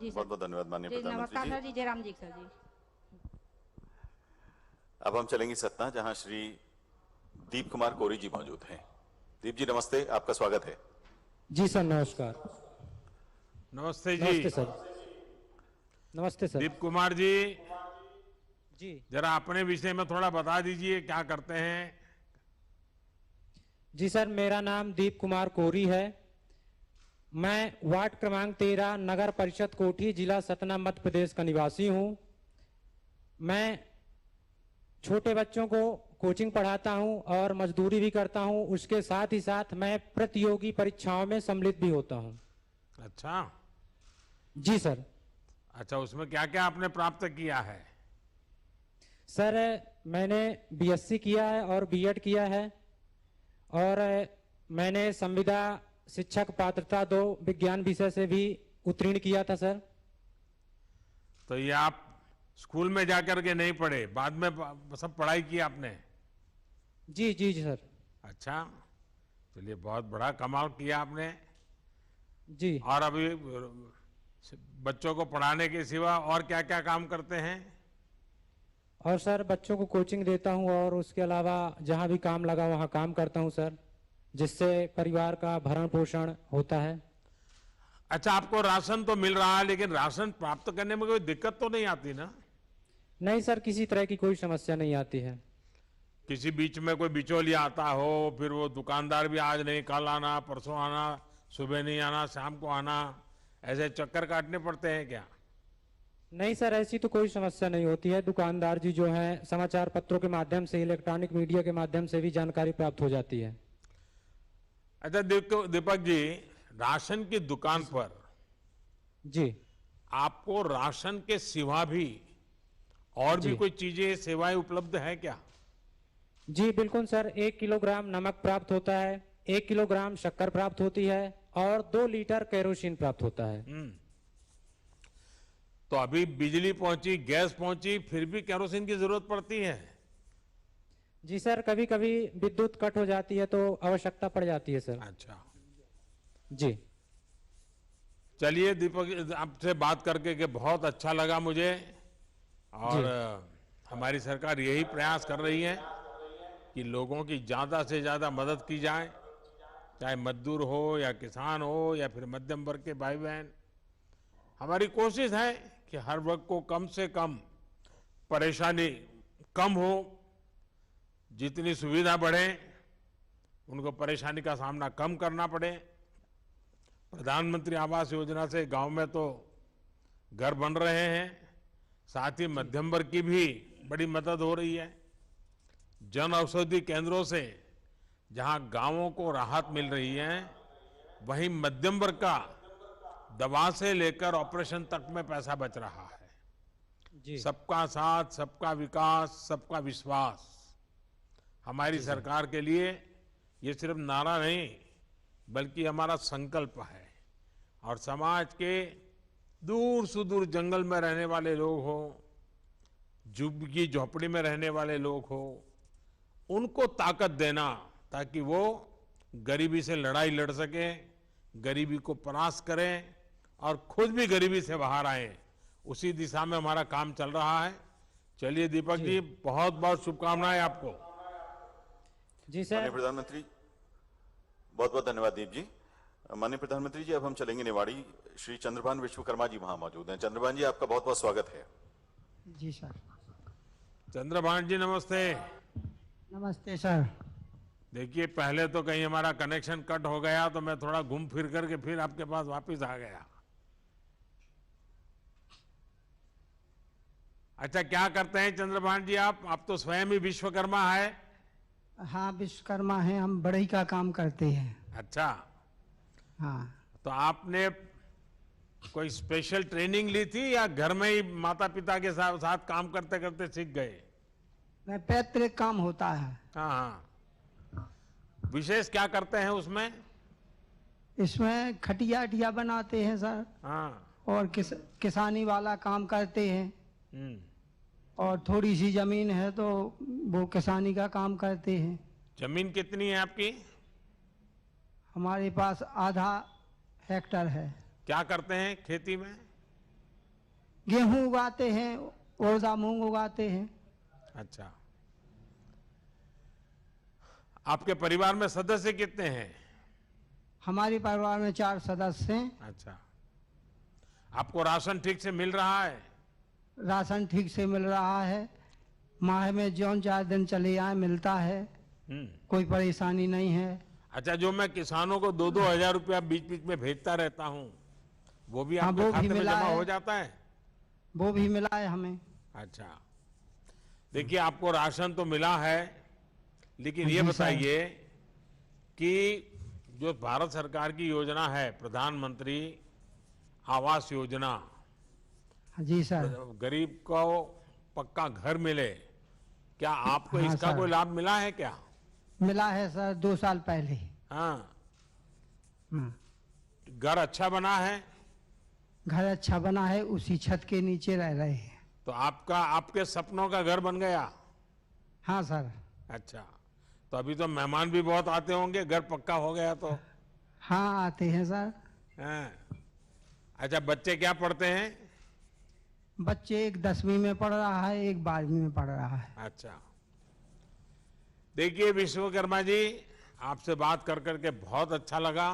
S10: जी सर।
S1: बहुत बहुत धन्यवाद माननीय
S10: जी,
S1: प्रधानमंत्री
S10: नमस्कार
S1: जी।
S10: सर जी। जयराम जी सर जी।
S1: अब हम चलेंगे सतना, जहां श्री दीप कुमार कोरी जी मौजूद हैं। दीप जी नमस्ते, आपका स्वागत है।
S11: जी सर, नमस्कार।
S4: नमस्ते जी।
S11: नमस्ते सर। नमस्ते सर।
S4: दीप कुमार जी,
S11: जी
S4: जरा अपने विषय में थोड़ा बता दीजिए, क्या करते हैं?
S11: जी सर, मेरा नाम दीप कुमार कोरी है। मैं वार्ड क्रमांक 13 नगर परिषद कोठी, जिला सतना, मध्य प्रदेश का निवासी हूं। मैं छोटे बच्चों को कोचिंग पढ़ाता हूं और मजदूरी भी करता हूं। उसके साथ ही साथ मैं प्रतियोगी परीक्षाओं में सम्मिलित भी होता हूं।
S4: अच्छा
S11: जी सर।
S4: अच्छा, उसमें क्या क्या आपने प्राप्त किया है?
S11: सर, मैंने बीएससी किया है और बीएड किया है, और मैंने संविदा शिक्षक पात्रता 2 विज्ञान विषय से भी उत्तीर्ण किया था सर।
S4: तो ये आप स्कूल में जाकर के नहीं पढ़े, बाद में सब पढ़ाई की आपने?
S11: जी जी जी सर।
S4: अच्छा, चलिए, बहुत बड़ा कमाल किया आपने।
S11: जी।
S4: और अभी बच्चों को पढ़ाने के सिवा और क्या क्या काम करते हैं?
S11: और सर, बच्चों को कोचिंग देता हूं और उसके अलावा जहां भी काम लगा वहां काम करता हूं सर, जिससे परिवार का भरण पोषण होता है।
S4: अच्छा, आपको राशन तो मिल रहा है, लेकिन राशन प्राप्त करने में कोई दिक्कत तो नहीं आती ना?
S11: नहीं सर, किसी तरह की कोई समस्या नहीं आती है।
S4: किसी बीच में कोई बिचौलिया आता हो, फिर वो दुकानदार भी आज नहीं कल आना, परसों आना, सुबह नहीं आना, शाम को आना, ऐसे चक्कर काटने पड़ते हैं क्या?
S11: नहीं सर, ऐसी तो कोई समस्या नहीं होती है। दुकानदार जी जो हैं, समाचार पत्रों के माध्यम से, इलेक्ट्रॉनिक मीडिया के माध्यम से भी जानकारी प्राप्त हो जाती है।
S4: अच्छा दीपक जी, राशन की दुकान पर
S11: जी
S4: आपको राशन के सिवा भी और भी
S11: जी।
S4: कोई चीजें सेवाएं उपलब्ध है क्या?
S11: जी बिल्कुल सर। 1 किलोग्राम नमक प्राप्त होता है, 1 किलोग्राम शक्कर प्राप्त होती है और 2 लीटर केरोसिन प्राप्त होता है।
S4: तो अभी बिजली पहुंची, गैस पहुंची, फिर भी केरोसिन की जरूरत पड़ती है?
S11: जी सर, कभी कभी विद्युत कट हो जाती है तो आवश्यकता पड़ जाती है सर।
S4: अच्छा
S11: जी।
S4: चलिए दीपक, आपसे बात करके के बहुत अच्छा लगा मुझे। और हमारी सरकार यही प्रयास कर रही है कि लोगों की ज्यादा से ज्यादा मदद की जाए, चाहे मजदूर हो या किसान हो या फिर मध्यम वर्ग के भाई बहन। हमारी कोशिश है कि हर वर्ग को कम से कम परेशानी कम हो, जितनी सुविधा बढ़े उनको परेशानी का सामना कम करना पड़े। प्रधानमंत्री आवास योजना से गांव में तो घर बन रहे हैं, साथ ही मध्यम वर्ग की भी बड़ी मदद हो रही है। जन औषधि केंद्रों से जहां गांवों को राहत मिल रही है, वहीं मध्यम वर्ग का दवा से लेकर ऑपरेशन तक में पैसा बच रहा है। सबका साथ, सबका विकास, सबका विश्वास हमारी सरकार के लिए ये सिर्फ नारा नहीं बल्कि हमारा संकल्प है। और समाज के दूर सुदूर जंगल में रहने वाले लोग हो, झुग्गी झोपड़ी में रहने वाले लोग हो, उनको ताकत देना ताकि वो गरीबी से लड़ाई लड़ सके, गरीबी को परास्त करें और खुद भी गरीबी से बाहर आए, उसी दिशा में हमारा काम चल रहा है। चलिए दीपक जी, बहुत बहुत शुभकामनाएं आपको।
S11: जी सर।
S1: माननीय प्रधानमंत्री, बहुत बहुत धन्यवाद दीप जी। माननीय प्रधानमंत्री जी, अब हम चलेंगे निवाड़ी। श्री चंद्रभान विश्वकर्मा जी वहां मौजूद हैं। चंद्रभान जी, आपका बहुत बहुत स्वागत है।
S6: जी सर।
S4: चंद्रभान जी नमस्ते।
S6: नमस्ते सर।
S4: देखिए, पहले तो कहीं हमारा कनेक्शन कट हो गया तो मैं थोड़ा घूम फिर करके फिर आपके पास वापस आ गया। अच्छा, क्या करते हैं चंद्रभान जी आप तो स्वयं ही विश्वकर्मा है।
S6: हाँ, विश्वकर्मा है, हम बढ़ई का काम करते हैं।
S4: अच्छा,
S6: हाँ।
S4: तो आपने कोई स्पेशल ट्रेनिंग ली थी या घर में ही माता पिता के साथ काम करते करते सीख गए?
S6: मैं पैतृक काम होता है।
S4: हाँ हाँ। विशेष क्या करते हैं उसमें?
S6: इसमें खटिया अटिया बनाते हैं सर।
S4: हाँ।
S6: और किसानी वाला काम करते हैं। और थोड़ी सी जमीन है तो वो किसानी का काम करते हैं।
S4: जमीन कितनी है आपकी?
S6: हमारे पास आधा हेक्टर है।
S4: क्या करते हैं खेती में?
S6: गेहूं उगाते हैं, उड़दा मूंग उगाते हैं।
S4: अच्छा, आपके परिवार में सदस्य कितने हैं?
S6: हमारे परिवार में 4 सदस्य हैं।
S4: अच्छा, आपको राशन ठीक से मिल रहा है?
S6: राशन ठीक से मिल रहा है। माह में जौन 4 दिन चले आए मिलता है, कोई परेशानी नहीं है।
S4: अच्छा, जो मैं किसानों को 2-2 हजार रुपया बीच बीच में भेजता रहता हूँ, वो भी आपके खाते में जमा हो जाता है?
S6: वो भी मिला है हमें।
S4: अच्छा, देखिए, आपको राशन तो मिला है, लेकिन ये बताइए कि जो भारत सरकार की योजना है प्रधानमंत्री आवास योजना,
S6: जी सर,
S4: गरीब को पक्का घर मिले, क्या आपको इसका कोई लाभ मिला है क्या?
S6: मिला है सर, 2 साल पहले।
S4: हाँ। घर अच्छा बना है?
S6: घर अच्छा बना है, उसी छत के नीचे रह रहे हैं।
S4: तो आपके सपनों का घर बन गया?
S6: हाँ सर।
S4: अच्छा, तो अभी तो मेहमान भी बहुत आते होंगे, घर पक्का हो गया तो?
S6: हाँ, आते हैं सर।
S4: हाँ। अच्छा, बच्चे क्या पढ़ते हैं?
S6: बच्चे एक 10वीं में पढ़ रहा है, एक 12वीं में पढ़ रहा है।
S4: अच्छा, देखिए विश्वकर्मा जी, आपसे बात कर करके बहुत अच्छा लगा।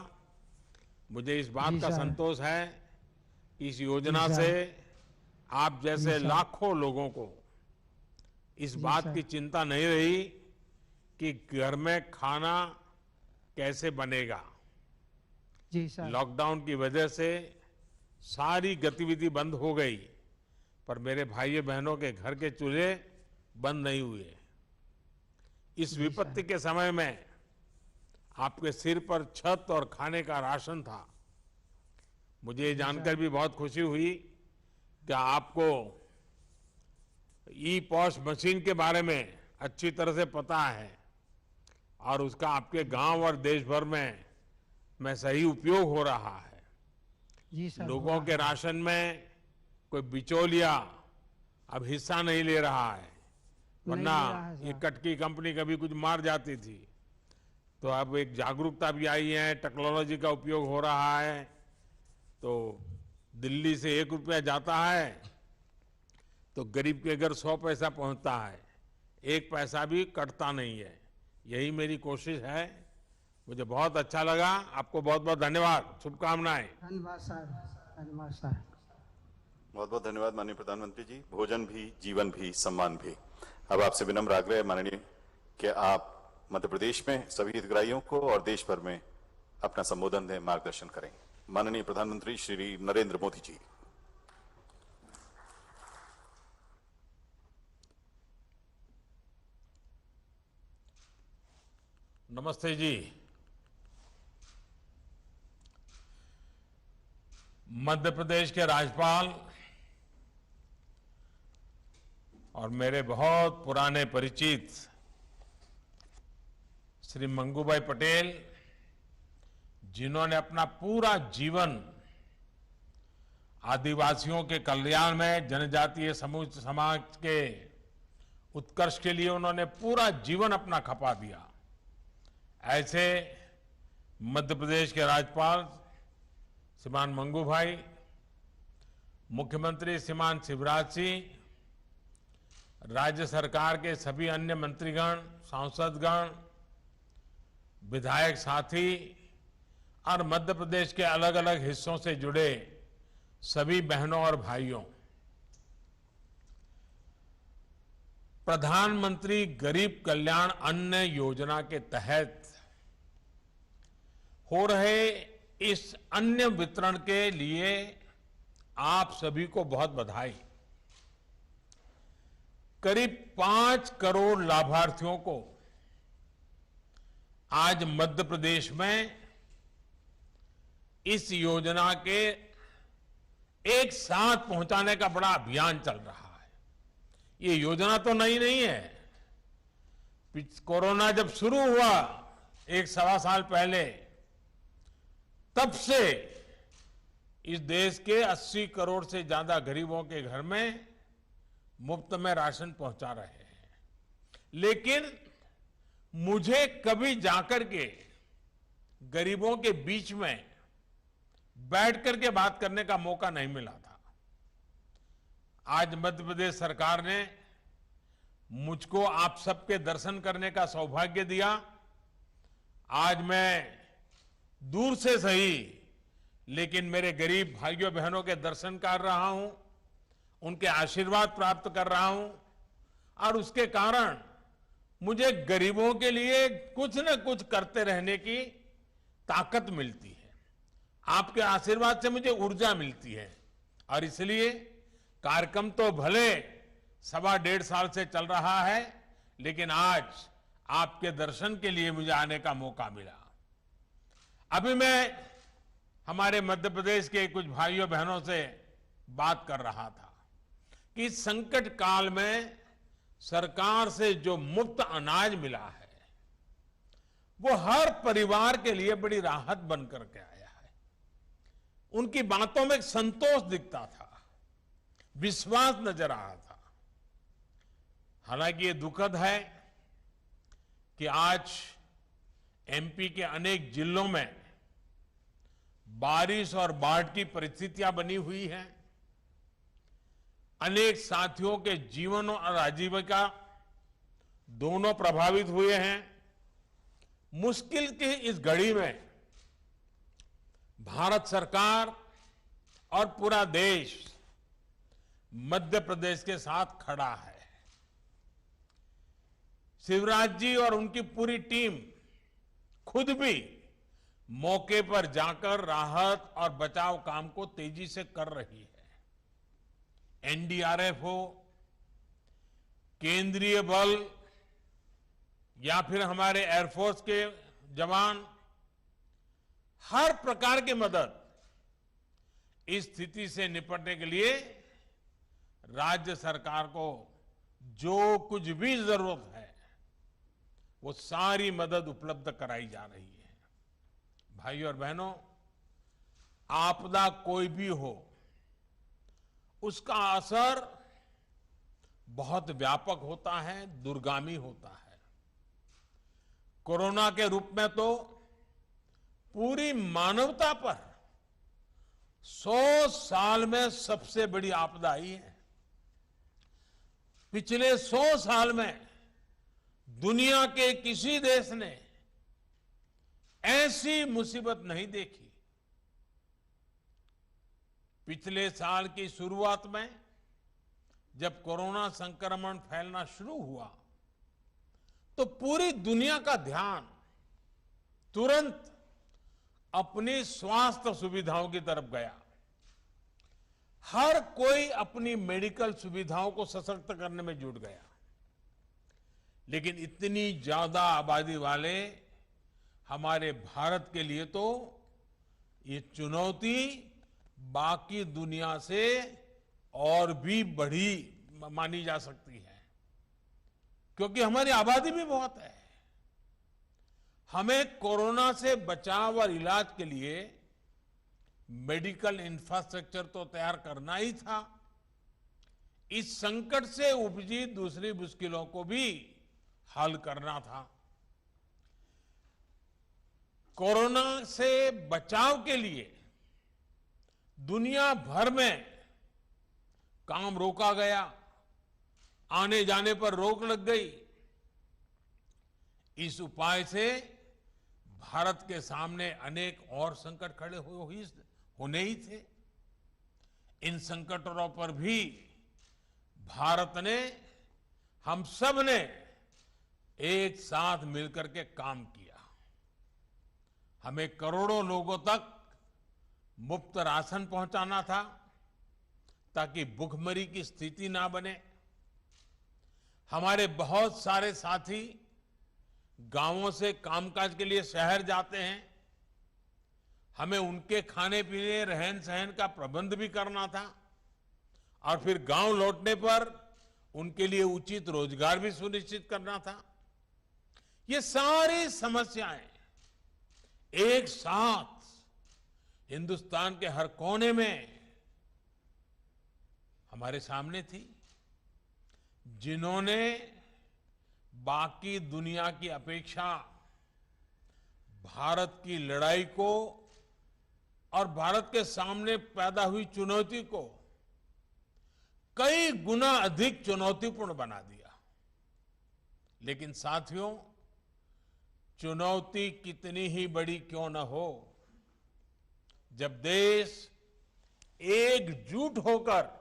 S4: मुझे इस बात का संतोष है कि इस योजना से आप जैसे लाखों लोगों को इस बात की चिंता नहीं रही कि घर में खाना कैसे बनेगा।
S6: जी सर।
S4: लॉकडाउन की वजह से सारी गतिविधि बंद हो गई, पर मेरे भाइयों बहनों के घर के चूल्हे बंद नहीं हुए। इस विपत्ति के समय में आपके सिर पर छत और खाने का राशन था। मुझे ये जानकर भी बहुत खुशी हुई कि आपको ई पॉस मशीन के बारे में अच्छी तरह से पता है और उसका आपके गांव और देश भर में सही उपयोग हो रहा है।
S6: जी सर।
S4: लोगों के राशन में कोई बिचौलिया अब हिस्सा नहीं ले रहा है, वरना ये कटकी कंपनी कभी कुछ मार जाती थी। तो अब एक जागरूकता भी आई है, टेक्नोलॉजी का उपयोग हो रहा है। तो दिल्ली से 1 रुपया जाता है तो गरीब के घर 100 पैसा पहुंचता है, 1 पैसा भी कटता नहीं है। यही मेरी कोशिश है। मुझे बहुत अच्छा लगा। आपको बहुत बहुत धन्यवाद, शुभकामनाएं।
S6: धन्यवाद सर। धन्यवाद सर।
S1: बहुत बहुत धन्यवाद माननीय प्रधानमंत्री जी। भोजन भी, जीवन भी, सम्मान भी। अब आपसे विनम्र आग्रह है माननीय कि आप मध्य प्रदेश में सभी हितग्राहियों को और देश भर में अपना संबोधन दें, मार्गदर्शन करें। माननीय प्रधानमंत्री श्री नरेंद्र मोदी जी।
S4: नमस्ते जी। मध्य प्रदेश के राज्यपाल और मेरे बहुत पुराने परिचित श्री मंगूभाई पटेल, जिन्होंने अपना पूरा जीवन आदिवासियों के कल्याण में, जनजातीय समूह समाज के उत्कर्ष के लिए उन्होंने पूरा जीवन अपना खपा दिया, ऐसे मध्य प्रदेश के राज्यपाल श्रीमान मंगूभाई, मुख्यमंत्री श्रीमान शिवराज सिंह, राज्य सरकार के सभी अन्य मंत्रीगण, सांसदगण, विधायक साथी और मध्य प्रदेश के अलग अलग हिस्सों से जुड़े सभी बहनों और भाइयों, प्रधानमंत्री गरीब कल्याण अन्न योजना के तहत हो रहे इस अन्न वितरण के लिए आप सभी को बहुत बधाई। करीब 5 करोड़ लाभार्थियों को आज मध्य प्रदेश में इस योजना के एक साथ पहुंचाने का बड़ा अभियान चल रहा है। ये योजना तो नई नहीं है। कोरोना जब शुरू हुआ 1-1.25 साल पहले, तब से इस देश के 80 करोड़ से ज्यादा गरीबों के घर में मुफ्त में राशन पहुंचा रहे हैं। लेकिन मुझे कभी जाकर के गरीबों के बीच में बैठ करके बात करने का मौका नहीं मिला था। आज मध्य प्रदेश सरकार ने मुझको आप सबके दर्शन करने का सौभाग्य दिया। आज मैं दूर से सही लेकिन मेरे गरीब भाइयों बहनों के दर्शन कर रहा हूं, उनके आशीर्वाद प्राप्त कर रहा हूं और उसके कारण मुझे गरीबों के लिए कुछ न कुछ करते रहने की ताकत मिलती है। आपके आशीर्वाद से मुझे ऊर्जा मिलती है और इसलिए कार्यक्रम तो भले 1.25 साल से चल रहा है, लेकिन आज आपके दर्शन के लिए मुझे आने का मौका मिला। अभी मैं हमारे मध्य प्रदेश के कुछ भाइयों बहनों से बात कर रहा था कि संकट काल में सरकार से जो मुफ्त अनाज मिला है वो हर परिवार के लिए बड़ी राहत बन करके आया है। उनकी बातों में एक संतोष दिखता था, विश्वास नजर आ रहा था। हालांकि ये दुखद है कि आज एमपी के अनेक जिलों में बारिश और बाढ़ की परिस्थितियां बनी हुई हैं। अनेक साथियों के जीवन और आजीविका दोनों प्रभावित हुए हैं। मुश्किल की इस घड़ी में भारत सरकार और पूरा देश मध्य प्रदेश के साथ खड़ा है। शिवराज जी और उनकी पूरी टीम खुद भी मौके पर जाकर राहत और बचाव काम को तेजी से कर रही है। एनडीआरएफ हो, केंद्रीय बल या फिर हमारे एयरफोर्स के जवान, हर प्रकार की मदद इस स्थिति से निपटने के लिए राज्य सरकार को जो कुछ भी जरूरत है वो सारी मदद उपलब्ध कराई जा रही है। भाइयों और बहनों, आपदा कोई भी हो, उसका असर बहुत व्यापक होता है, दूरगामी होता है। कोरोना के रूप में तो पूरी मानवता पर 100 साल में सबसे बड़ी आपदा आई है। पिछले 100 साल में दुनिया के किसी देश ने ऐसी मुसीबत नहीं देखी। पिछले साल की शुरुआत में जब कोरोना संक्रमण फैलना शुरू हुआ तो पूरी दुनिया का ध्यान तुरंत अपनी स्वास्थ्य सुविधाओं की तरफ गया। हर कोई अपनी मेडिकल सुविधाओं को सशक्त करने में जुट गया। लेकिन इतनी ज्यादा आबादी वाले हमारे भारत के लिए तो ये चुनौती बाकी दुनिया से और भी बड़ी मानी जा सकती है, क्योंकि हमारी आबादी भी बहुत है। हमें कोरोना से बचाव और इलाज के लिए मेडिकल इंफ्रास्ट्रक्चर तो तैयार करना ही था। इस संकट से उपजी दूसरी मुश्किलों को भी हल करना था। कोरोना से बचाव के लिए दुनिया भर में काम रोका गया, आने जाने पर रोक लग गई। इस उपाय से भारत के सामने अनेक और संकट खड़े होने ही थे। इन संकटों पर भी भारत ने, हम सब ने एक साथ मिलकर के काम किया। हमें करोड़ों लोगों तक मुफ्त राशन पहुंचाना था ताकि भूखमरी की स्थिति ना बने। हमारे बहुत सारे साथी गांवों से कामकाज के लिए शहर जाते हैं। हमें उनके खाने पीने, रहन सहन का प्रबंध भी करना था और फिर गांव लौटने पर उनके लिए उचित रोजगार भी सुनिश्चित करना था। ये सारी समस्याएं एक साथ हिंदुस्तान के हर कोने में हमारे सामने थी, जिन्होंने बाकी दुनिया की अपेक्षा भारत की लड़ाई को और भारत के सामने पैदा हुई चुनौती को कई गुना अधिक चुनौतीपूर्ण बना दिया। लेकिन साथियों, चुनौती कितनी ही बड़ी क्यों न हो, जब देश एकजुट होकर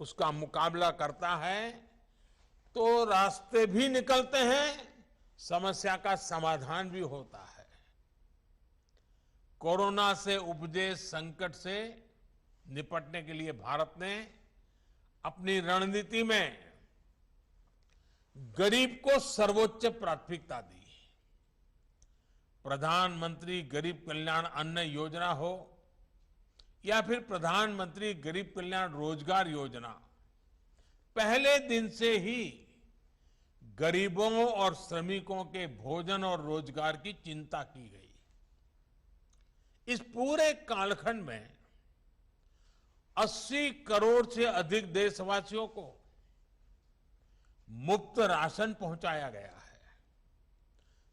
S4: उसका मुकाबला करता है तो रास्ते भी निकलते हैं, समस्या का समाधान भी होता है। कोरोना से उपजे संकट से निपटने के लिए भारत ने अपनी रणनीति में गरीब को सर्वोच्च प्राथमिकता दी। प्रधानमंत्री गरीब कल्याण अन्न योजना हो या फिर प्रधानमंत्री गरीब कल्याण रोजगार योजना, पहले दिन से ही गरीबों और श्रमिकों के भोजन और रोजगार की चिंता की गई। इस पूरे कालखंड में 80 करोड़ से अधिक देशवासियों को मुफ्त राशन पहुंचाया गया है।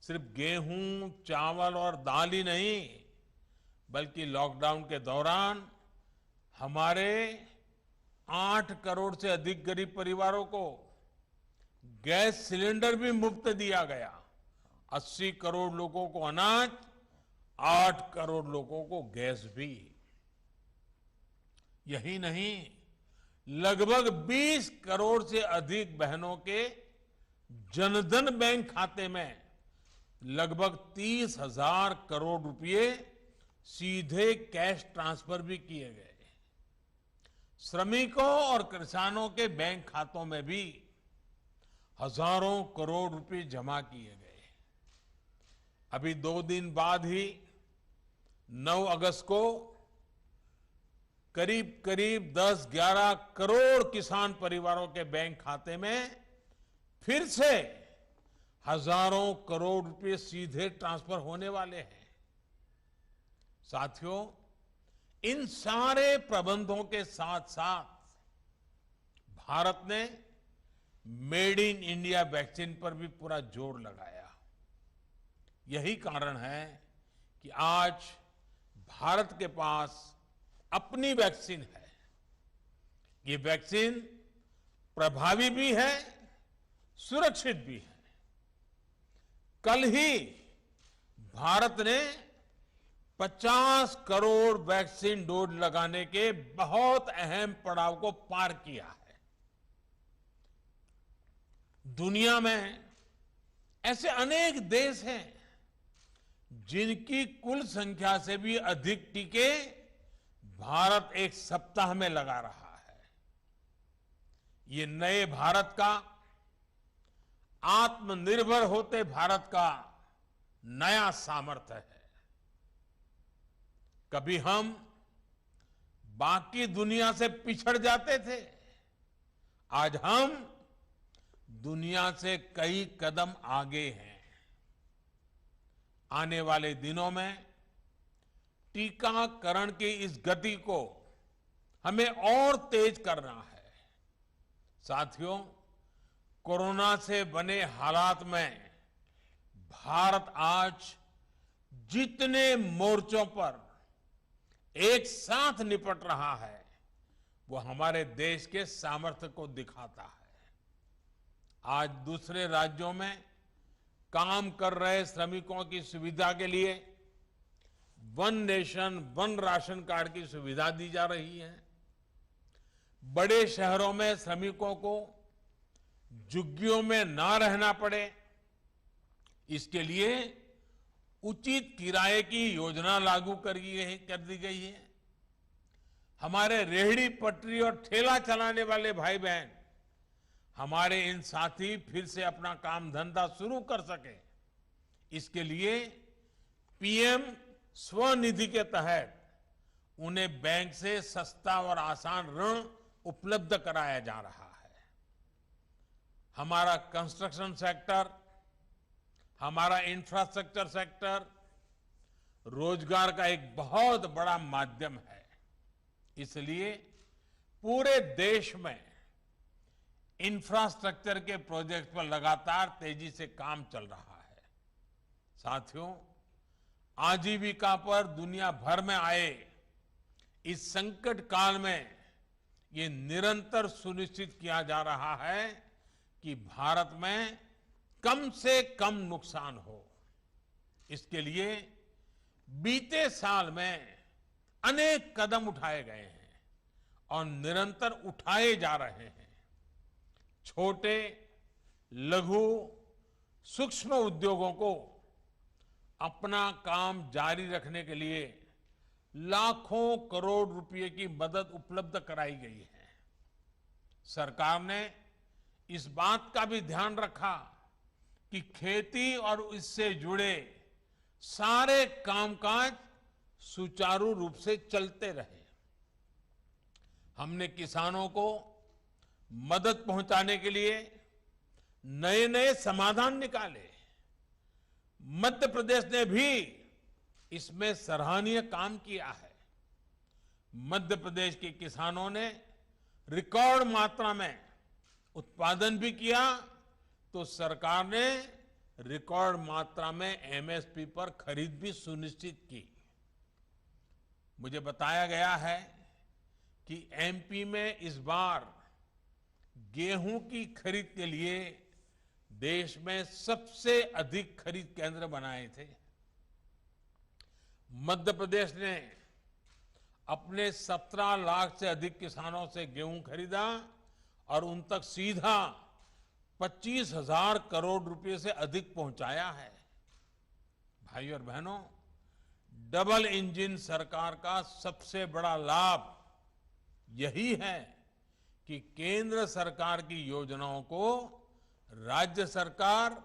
S4: सिर्फ गेहूं, चावल और दाल ही नहीं, बल्कि लॉकडाउन के दौरान हमारे 8 करोड़ से अधिक गरीब परिवारों को गैस सिलेंडर भी मुफ्त दिया गया। 80 करोड़ लोगों को अनाज, 8 करोड़ लोगों को गैस भी। यही नहीं, लगभग 20 करोड़ से अधिक बहनों के जनधन बैंक खाते में लगभग 30,000 करोड़ रुपए सीधे कैश ट्रांसफर भी किए गए। श्रमिकों और किसानों के बैंक खातों में भी हजारों करोड़ रुपए जमा किए गए। अभी 2 दिन बाद ही 9 अगस्त को करीब करीब 10-11 करोड़ किसान परिवारों के बैंक खाते में फिर से हजारों करोड़ रुपए सीधे ट्रांसफर होने वाले हैं। साथियों, इन सारे प्रबंधों के साथ साथ भारत ने मेड इन इंडिया वैक्सीन पर भी पूरा जोर लगाया। यही कारण है कि आज भारत के पास अपनी वैक्सीन है। ये वैक्सीन प्रभावी भी है, सुरक्षित भी है। कल ही भारत ने 50 करोड़ वैक्सीन डोज लगाने के बहुत अहम पड़ाव को पार किया है। दुनिया में ऐसे अनेक देश हैं जिनकी कुल संख्या से भी अधिक टीके भारत एक सप्ताह में लगा रहा है। ये नए भारत का, आत्मनिर्भर होते भारत का नया सामर्थ्य है। कभी हम बाकी दुनिया से पिछड़ जाते थे, आज हम दुनिया से कई कदम आगे हैं। आने वाले दिनों में टीकाकरण की इस गति को हमें और तेज करना है। साथियों, कोरोना से बने हालात में भारत आज जितने मोर्चों पर एक साथ निपट रहा है, वो हमारे देश के सामर्थ्य को दिखाता है। आज दूसरे राज्यों में काम कर रहे श्रमिकों की सुविधा के लिए one nation one ration card की सुविधा दी जा रही है। बड़े शहरों में श्रमिकों को झुग्गियों में ना रहना पड़े, इसके लिए उचित किराए की योजना लागू कर दी गई है। हमारे रेहड़ी पटरी और ठेला चलाने वाले भाई बहन, हमारे इन साथी फिर से अपना काम धंधा शुरू कर सके, इसके लिए पीएम स्वनिधि के तहत उन्हें बैंक से सस्ता और आसान ऋण उपलब्ध कराया जा रहा है। हमारा कंस्ट्रक्शन सेक्टर, हमारा इंफ्रास्ट्रक्चर सेक्टर रोजगार का एक बहुत बड़ा माध्यम है। इसलिए पूरे देश में इंफ्रास्ट्रक्चर के प्रोजेक्ट पर लगातार तेजी से काम चल रहा है। साथियों, आजीविका पर दुनिया भर में आए इस संकट काल में ये निरंतर सुनिश्चित किया जा रहा है कि भारत में कम से कम नुकसान हो। इसके लिए बीते साल में अनेक कदम उठाए गए हैं और निरंतर उठाए जा रहे हैं। छोटे, लघु, सूक्ष्म उद्योगों को अपना काम जारी रखने के लिए लाखों करोड़ रुपए की मदद उपलब्ध कराई गई है। सरकार ने इस बात का भी ध्यान रखा कि खेती और इससे जुड़े सारे कामकाज सुचारू रूप से चलते रहे। हमने किसानों को मदद पहुंचाने के लिए नए नए समाधान निकाले। मध्य प्रदेश ने भी इसमें सराहनीय काम किया है। मध्य प्रदेश के किसानों ने रिकॉर्ड मात्रा में उत्पादन भी किया, तो सरकार ने रिकॉर्ड मात्रा में एमएसपी पर खरीद भी सुनिश्चित की। मुझे बताया गया है कि एमपी में इस बार गेहूं की खरीद के लिए देश में सबसे अधिक खरीद केंद्र बनाए थे। मध्य प्रदेश ने अपने 17 लाख से अधिक किसानों से गेहूं खरीदा और उन तक सीधा 25,000 करोड़ रुपए से अधिक पहुंचाया है। भाइयों और बहनों, डबल इंजन सरकार का सबसे बड़ा लाभ यही है कि केंद्र सरकार की योजनाओं को राज्य सरकार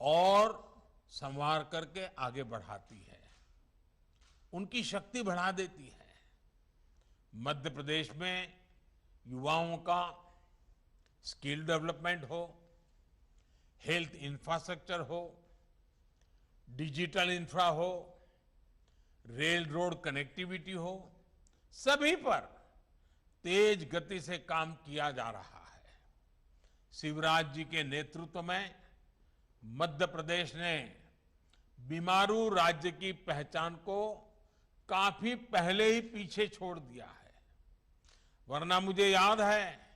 S4: और संवार करके आगे बढ़ाती है, उनकी शक्ति बढ़ा देती है। मध्य प्रदेश में युवाओं का स्किल डेवलपमेंट हो, हेल्थ इंफ्रास्ट्रक्चर हो, डिजिटल इंफ्रा हो, रेल रोड कनेक्टिविटी हो, सभी पर तेज गति से काम किया जा रहा है। शिवराज जी के नेतृत्व में मध्य प्रदेश ने बीमारू राज्य की पहचान को काफी पहले ही पीछे छोड़ दिया है। वरना मुझे याद है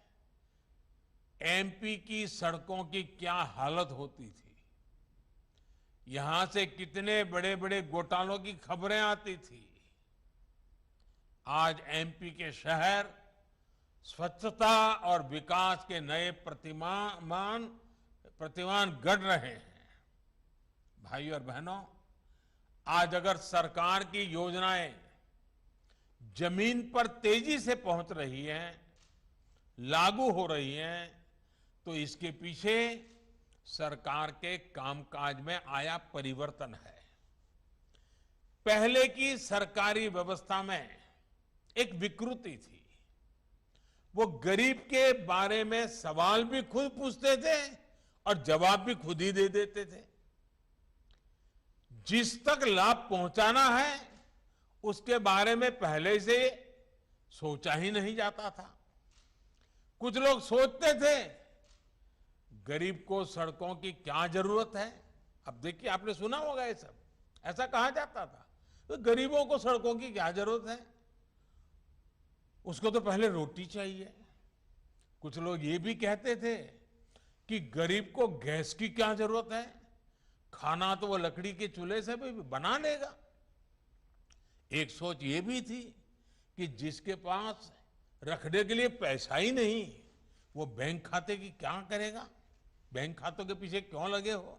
S4: एमपी की सड़कों की क्या हालत होती थी। यहां से कितने बड़े बड़े घोटालों की खबरें आती थी। आज एमपी के शहर स्वच्छता और विकास के नए प्रतिमान गढ़ रहे हैं। भाइयों और बहनों, आज अगर सरकार की योजनाएं जमीन पर तेजी से पहुंच रही हैं, लागू हो रही हैं, तो इसके पीछे सरकार के कामकाज में आया परिवर्तन है। पहले की सरकारी व्यवस्था में एक विकृति थी। वो गरीब के बारे में सवाल भी खुद पूछते थे और जवाब भी खुद ही दे देते थे। जिस तक लाभ पहुंचाना है उसके बारे में पहले से सोचा ही नहीं जाता था। कुछ लोग सोचते थे गरीब को सड़कों की क्या जरूरत है। अब देखिए, आपने सुना होगा ये सब, ऐसा कहा जाता था तो गरीबों को सड़कों की क्या जरूरत है, उसको तो पहले रोटी चाहिए। कुछ लोग ये भी कहते थे कि गरीब को गैस की क्या जरूरत है, खाना तो वो लकड़ी के चूल्हे से भी बना लेगा। एक सोच ये भी थी कि जिसके पास रखने के लिए पैसा ही नहीं, वो बैंक खाते की क्या करेगा, बैंक खातों के पीछे क्यों लगे हो।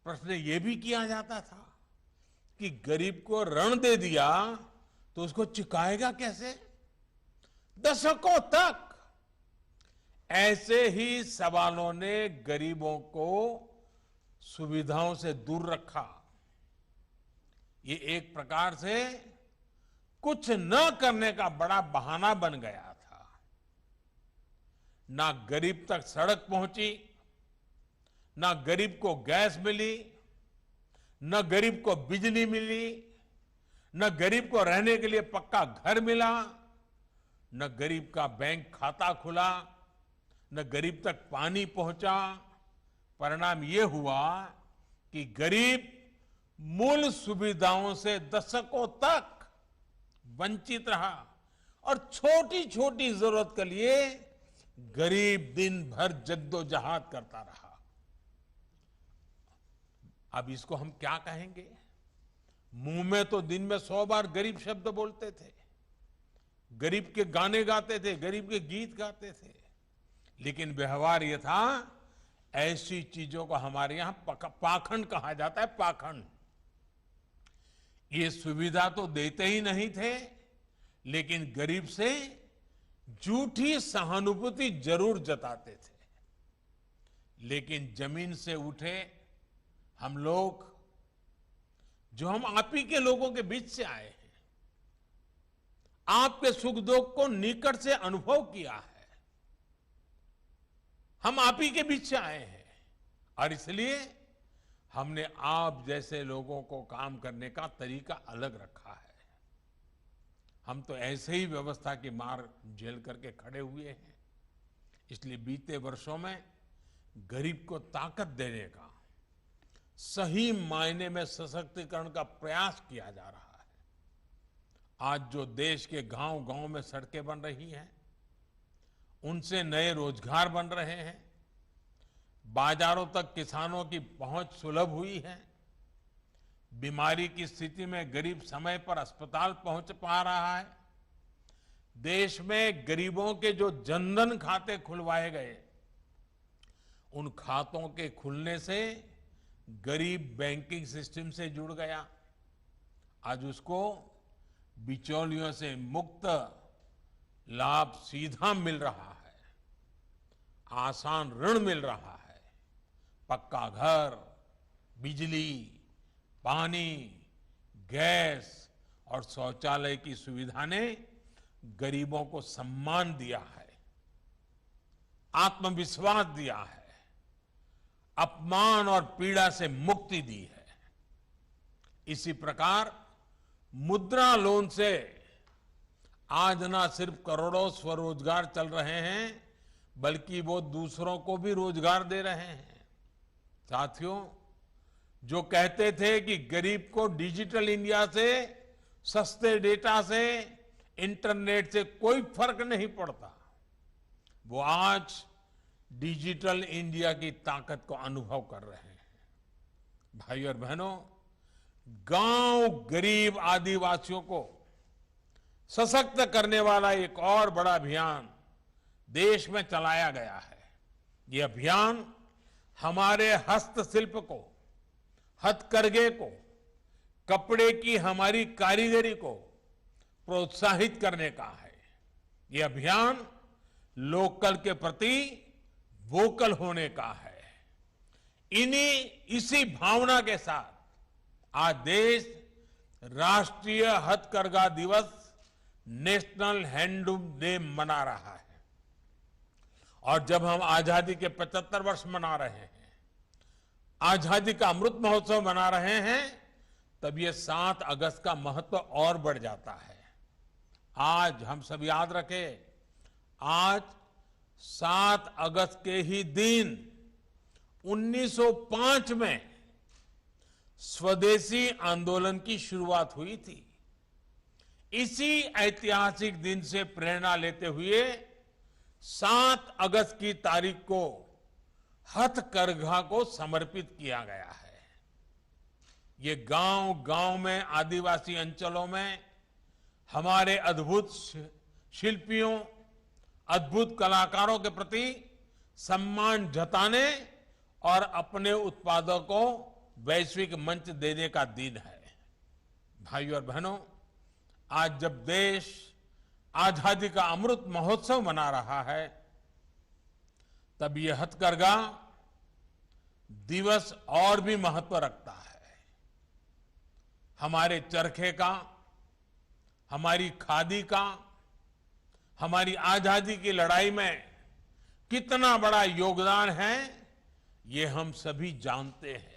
S4: प्रश्न ये भी किया जाता था कि गरीब को ऋण दे दिया तो उसको चुकाएगा कैसे। दशकों तक ऐसे ही सवालों ने गरीबों को सुविधाओं से दूर रखा। ये एक प्रकार से कुछ न करने का बड़ा बहाना बन गया था। ना गरीब तक सड़क पहुंची, ना गरीब को गैस मिली, न गरीब को बिजली मिली, न गरीब को रहने के लिए पक्का घर मिला, न गरीब का बैंक खाता खुला, न गरीब तक पानी पहुंचा। परिणाम ये हुआ कि गरीब मूल सुविधाओं से दशकों तक वंचित रहा और छोटी छोटी जरूरत के लिए गरीब दिन भर जद्दोजहद करता रहा। अब इसको हम क्या कहेंगे। मुंह में तो दिन में 100 बार गरीब शब्द बोलते थे, गरीब के गाने गाते थे, गरीब के गीत गाते थे, लेकिन व्यवहार ये था, ऐसी चीजों को हमारे यहां पाखंड कहा जाता है। पाखंड। ये सुविधा तो देते ही नहीं थे, लेकिन गरीब से झूठी सहानुभूति जरूर जताते थे। लेकिन जमीन से उठे हम लोग, जो हम आप ही के लोगों के बीच से आए हैं, आपके सुख दुख को निकट से अनुभव किया है, हम आप ही के बीच से आए हैं और इसलिए हमने आप जैसे लोगों को काम करने का तरीका अलग रखा है। हम तो ऐसे ही व्यवस्था की मार झेल करके खड़े हुए हैं। इसलिए बीते वर्षों में गरीब को ताकत देने का, सही मायने में सशक्तिकरण का प्रयास किया जा रहा है। आज जो देश के गांव-गांव में सड़कें बन रही हैं, उनसे नए रोजगार बन रहे हैं, बाजारों तक किसानों की पहुंच सुलभ हुई है, बीमारी की स्थिति में गरीब समय पर अस्पताल पहुंच पा रहा है। देश में गरीबों के जो जनधन खाते खुलवाए गए, उन खातों के खुलने से गरीब बैंकिंग सिस्टम से जुड़ गया। आज उसको बिचौलियों से मुक्त लाभ सीधा मिल रहा है, आसान ऋण मिल रहा है, पक्का घर, बिजली, पानी, गैस और शौचालय की सुविधा ने गरीबों को सम्मान दिया है, आत्मविश्वास दिया है, अपमान और पीड़ा से मुक्ति दी है। इसी प्रकार मुद्रा लोन से आज ना सिर्फ करोड़ों स्वरोजगार चल रहे हैं, बल्कि वो दूसरों को भी रोजगार दे रहे हैं। साथियों, जो कहते थे कि गरीब को डिजिटल इंडिया से, सस्ते डेटा से, इंटरनेट से कोई फर्क नहीं पड़ता, वो आज डिजिटल इंडिया की ताकत को अनुभव कर रहे हैं। भाई और बहनों, गांव गरीब आदिवासियों को सशक्त करने वाला एक और बड़ा अभियान देश में चलाया गया है। ये अभियान हमारे हस्तशिल्प को, हथकरघे को कपड़े की हमारी कारीगरी को प्रोत्साहित करने का है। ये अभियान लोकल के प्रति वोकल होने का है। इसी भावना के साथ आज देश राष्ट्रीय हथकरघा दिवस, नेशनल हैंडलूम डे मना रहा है। और जब हम आजादी के 75 वर्ष मना रहे हैं, आजादी का अमृत महोत्सव मना रहे हैं, तब ये 7 अगस्त का महत्व और बढ़ जाता है। आज हम सब याद रखें, आज 7 अगस्त के ही दिन 1905 में स्वदेशी आंदोलन की शुरुआत हुई थी। इसी ऐतिहासिक दिन से प्रेरणा लेते हुए 7 अगस्त की तारीख को हथकरघा को समर्पित किया गया है। ये गांव-गांव में, आदिवासी अंचलों में हमारे अद्भुत शिल्पियों, अद्भुत कलाकारों के प्रति सम्मान जताने और अपने उत्पादों को वैश्विक मंच देने का दिन है। भाइयों और बहनों, आज जब देश आजादी का अमृत महोत्सव मना रहा है, तब यह हथकरघा दिवस और भी महत्व रखता है। हमारे चरखे का, हमारी खादी का, हमारी आजादी की लड़ाई में कितना बड़ा योगदान है, ये हम सभी जानते हैं।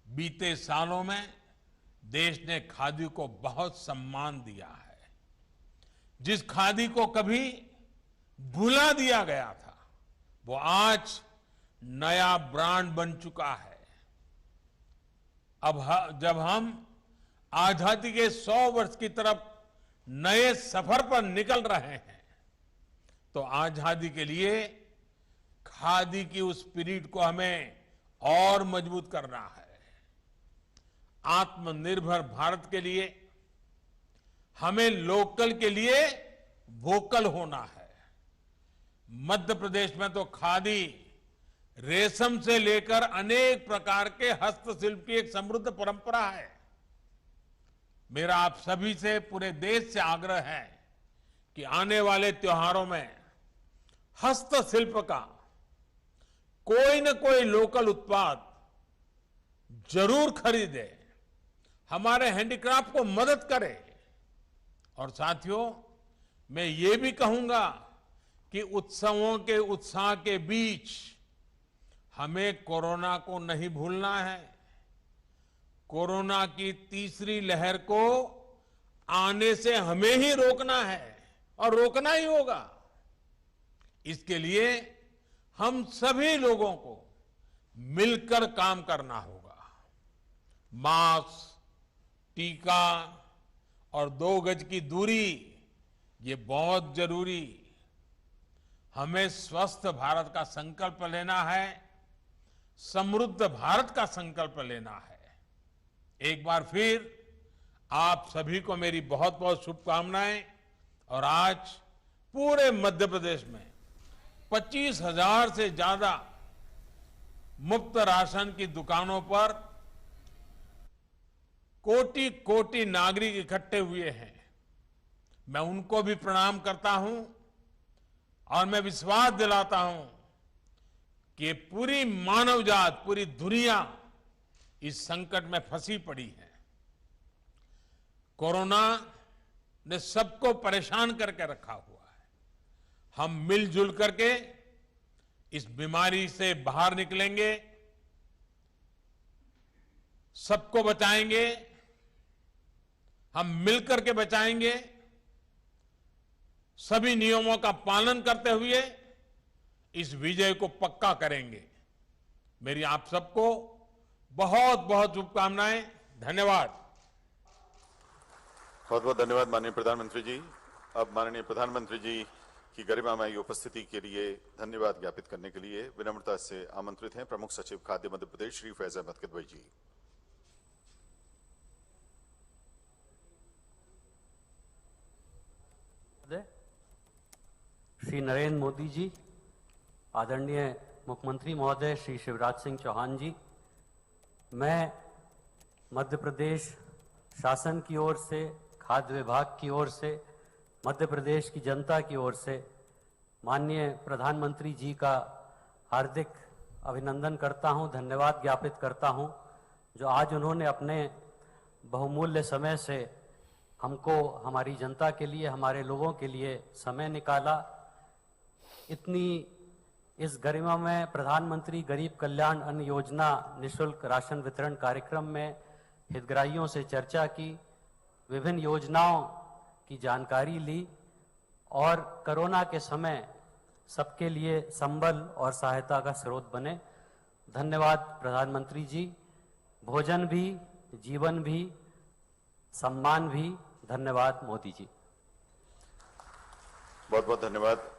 S4: बीते सालों में देश ने खादी को बहुत सम्मान दिया है। जिस खादी को कभी भुला दिया गया था, वो आज नया ब्रांड बन चुका है। अब जब हम आजादी के 100 वर्ष की तरफ नए सफर पर निकल रहे हैं, तो आजादी के लिए खादी की उस स्पिरिट को हमें और मजबूत करना है। आत्मनिर्भर भारत के लिए हमें लोकल के लिए वोकल होना है। मध्य प्रदेश में तो खादी रेशम से लेकर अनेक प्रकार के हस्तशिल्प की एक समृद्ध परंपरा है। मेरा आप सभी से, पूरे देश से आग्रह है कि आने वाले त्योहारों में हस्तशिल्प का कोई न कोई लोकल उत्पाद जरूर खरीदे, हमारे हैंडीक्राफ्ट को मदद करे। और साथियों, मैं ये भी कहूंगा कि उत्सवों के उत्साह के बीच हमें कोरोना को नहीं भूलना है। कोरोना की तीसरी लहर को आने से हमें ही रोकना है और रोकना ही होगा। इसके लिए हम सभी लोगों को मिलकर काम करना होगा। मास्क, टीका और 2 गज की दूरी, ये बहुत जरूरी। हमें स्वस्थ भारत का संकल्प लेना है, समृद्ध भारत का संकल्प लेना है। एक बार फिर आप सभी को मेरी बहुत बहुत शुभकामनाएं। और आज पूरे मध्य प्रदेश में 25,000 से ज्यादा मुफ्त राशन की दुकानों पर कोटि कोटि नागरिक इकट्ठे हुए हैं। मैं उनको भी प्रणाम करता हूं और मैं विश्वास दिलाता हूं कि पूरी मानव जात, पूरी दुनिया इस संकट में फंसी पड़ी है। कोरोना ने सबको परेशान करके रखा हुआ है। हम मिलजुल करके इस बीमारी से बाहर निकलेंगे, सबको बचाएंगे, हम मिलकर के बचाएंगे। सभी नियमों का पालन करते हुए इस विजय को पक्का करेंगे। मेरी आप सबको बहुत बहुत शुभकामनाएं। धन्यवाद।
S1: बहुत बहुत धन्यवाद माननीय प्रधानमंत्री जी। अब माननीय प्रधानमंत्री जी की गरिमामयी उपस्थिति के लिए धन्यवाद ज्ञापित करने के लिए विनम्रता से आमंत्रित हैं प्रमुख सचिव खाद्य मध्य प्रदेश श्री फैज अहमद किदवई जी।
S12: श्री नरेंद्र मोदी जी, आदरणीय मुख्यमंत्री महोदय श्री शिवराज सिंह चौहान जी, मैं मध्य प्रदेश शासन की ओर से, खाद्य विभाग की ओर से, मध्य प्रदेश की जनता की ओर से माननीय प्रधानमंत्री जी का हार्दिक अभिनंदन करता हूं, धन्यवाद ज्ञापित करता हूं, जो आज उन्होंने अपने बहुमूल्य समय से हमको, हमारी जनता के लिए, हमारे लोगों के लिए समय निकाला। इतनी इस गरिमा में प्रधानमंत्री गरीब कल्याण अन्न योजना निःशुल्क राशन वितरण कार्यक्रम में हितग्राहियों से चर्चा की, विभिन्न योजनाओं की जानकारी ली और कोरोना के समय सबके लिए संबल और सहायता का स्रोत बने। धन्यवाद प्रधानमंत्री जी। भोजन भी, जीवन भी, सम्मान भी। धन्यवाद मोदी जी।
S1: बहुत बहुत धन्यवाद।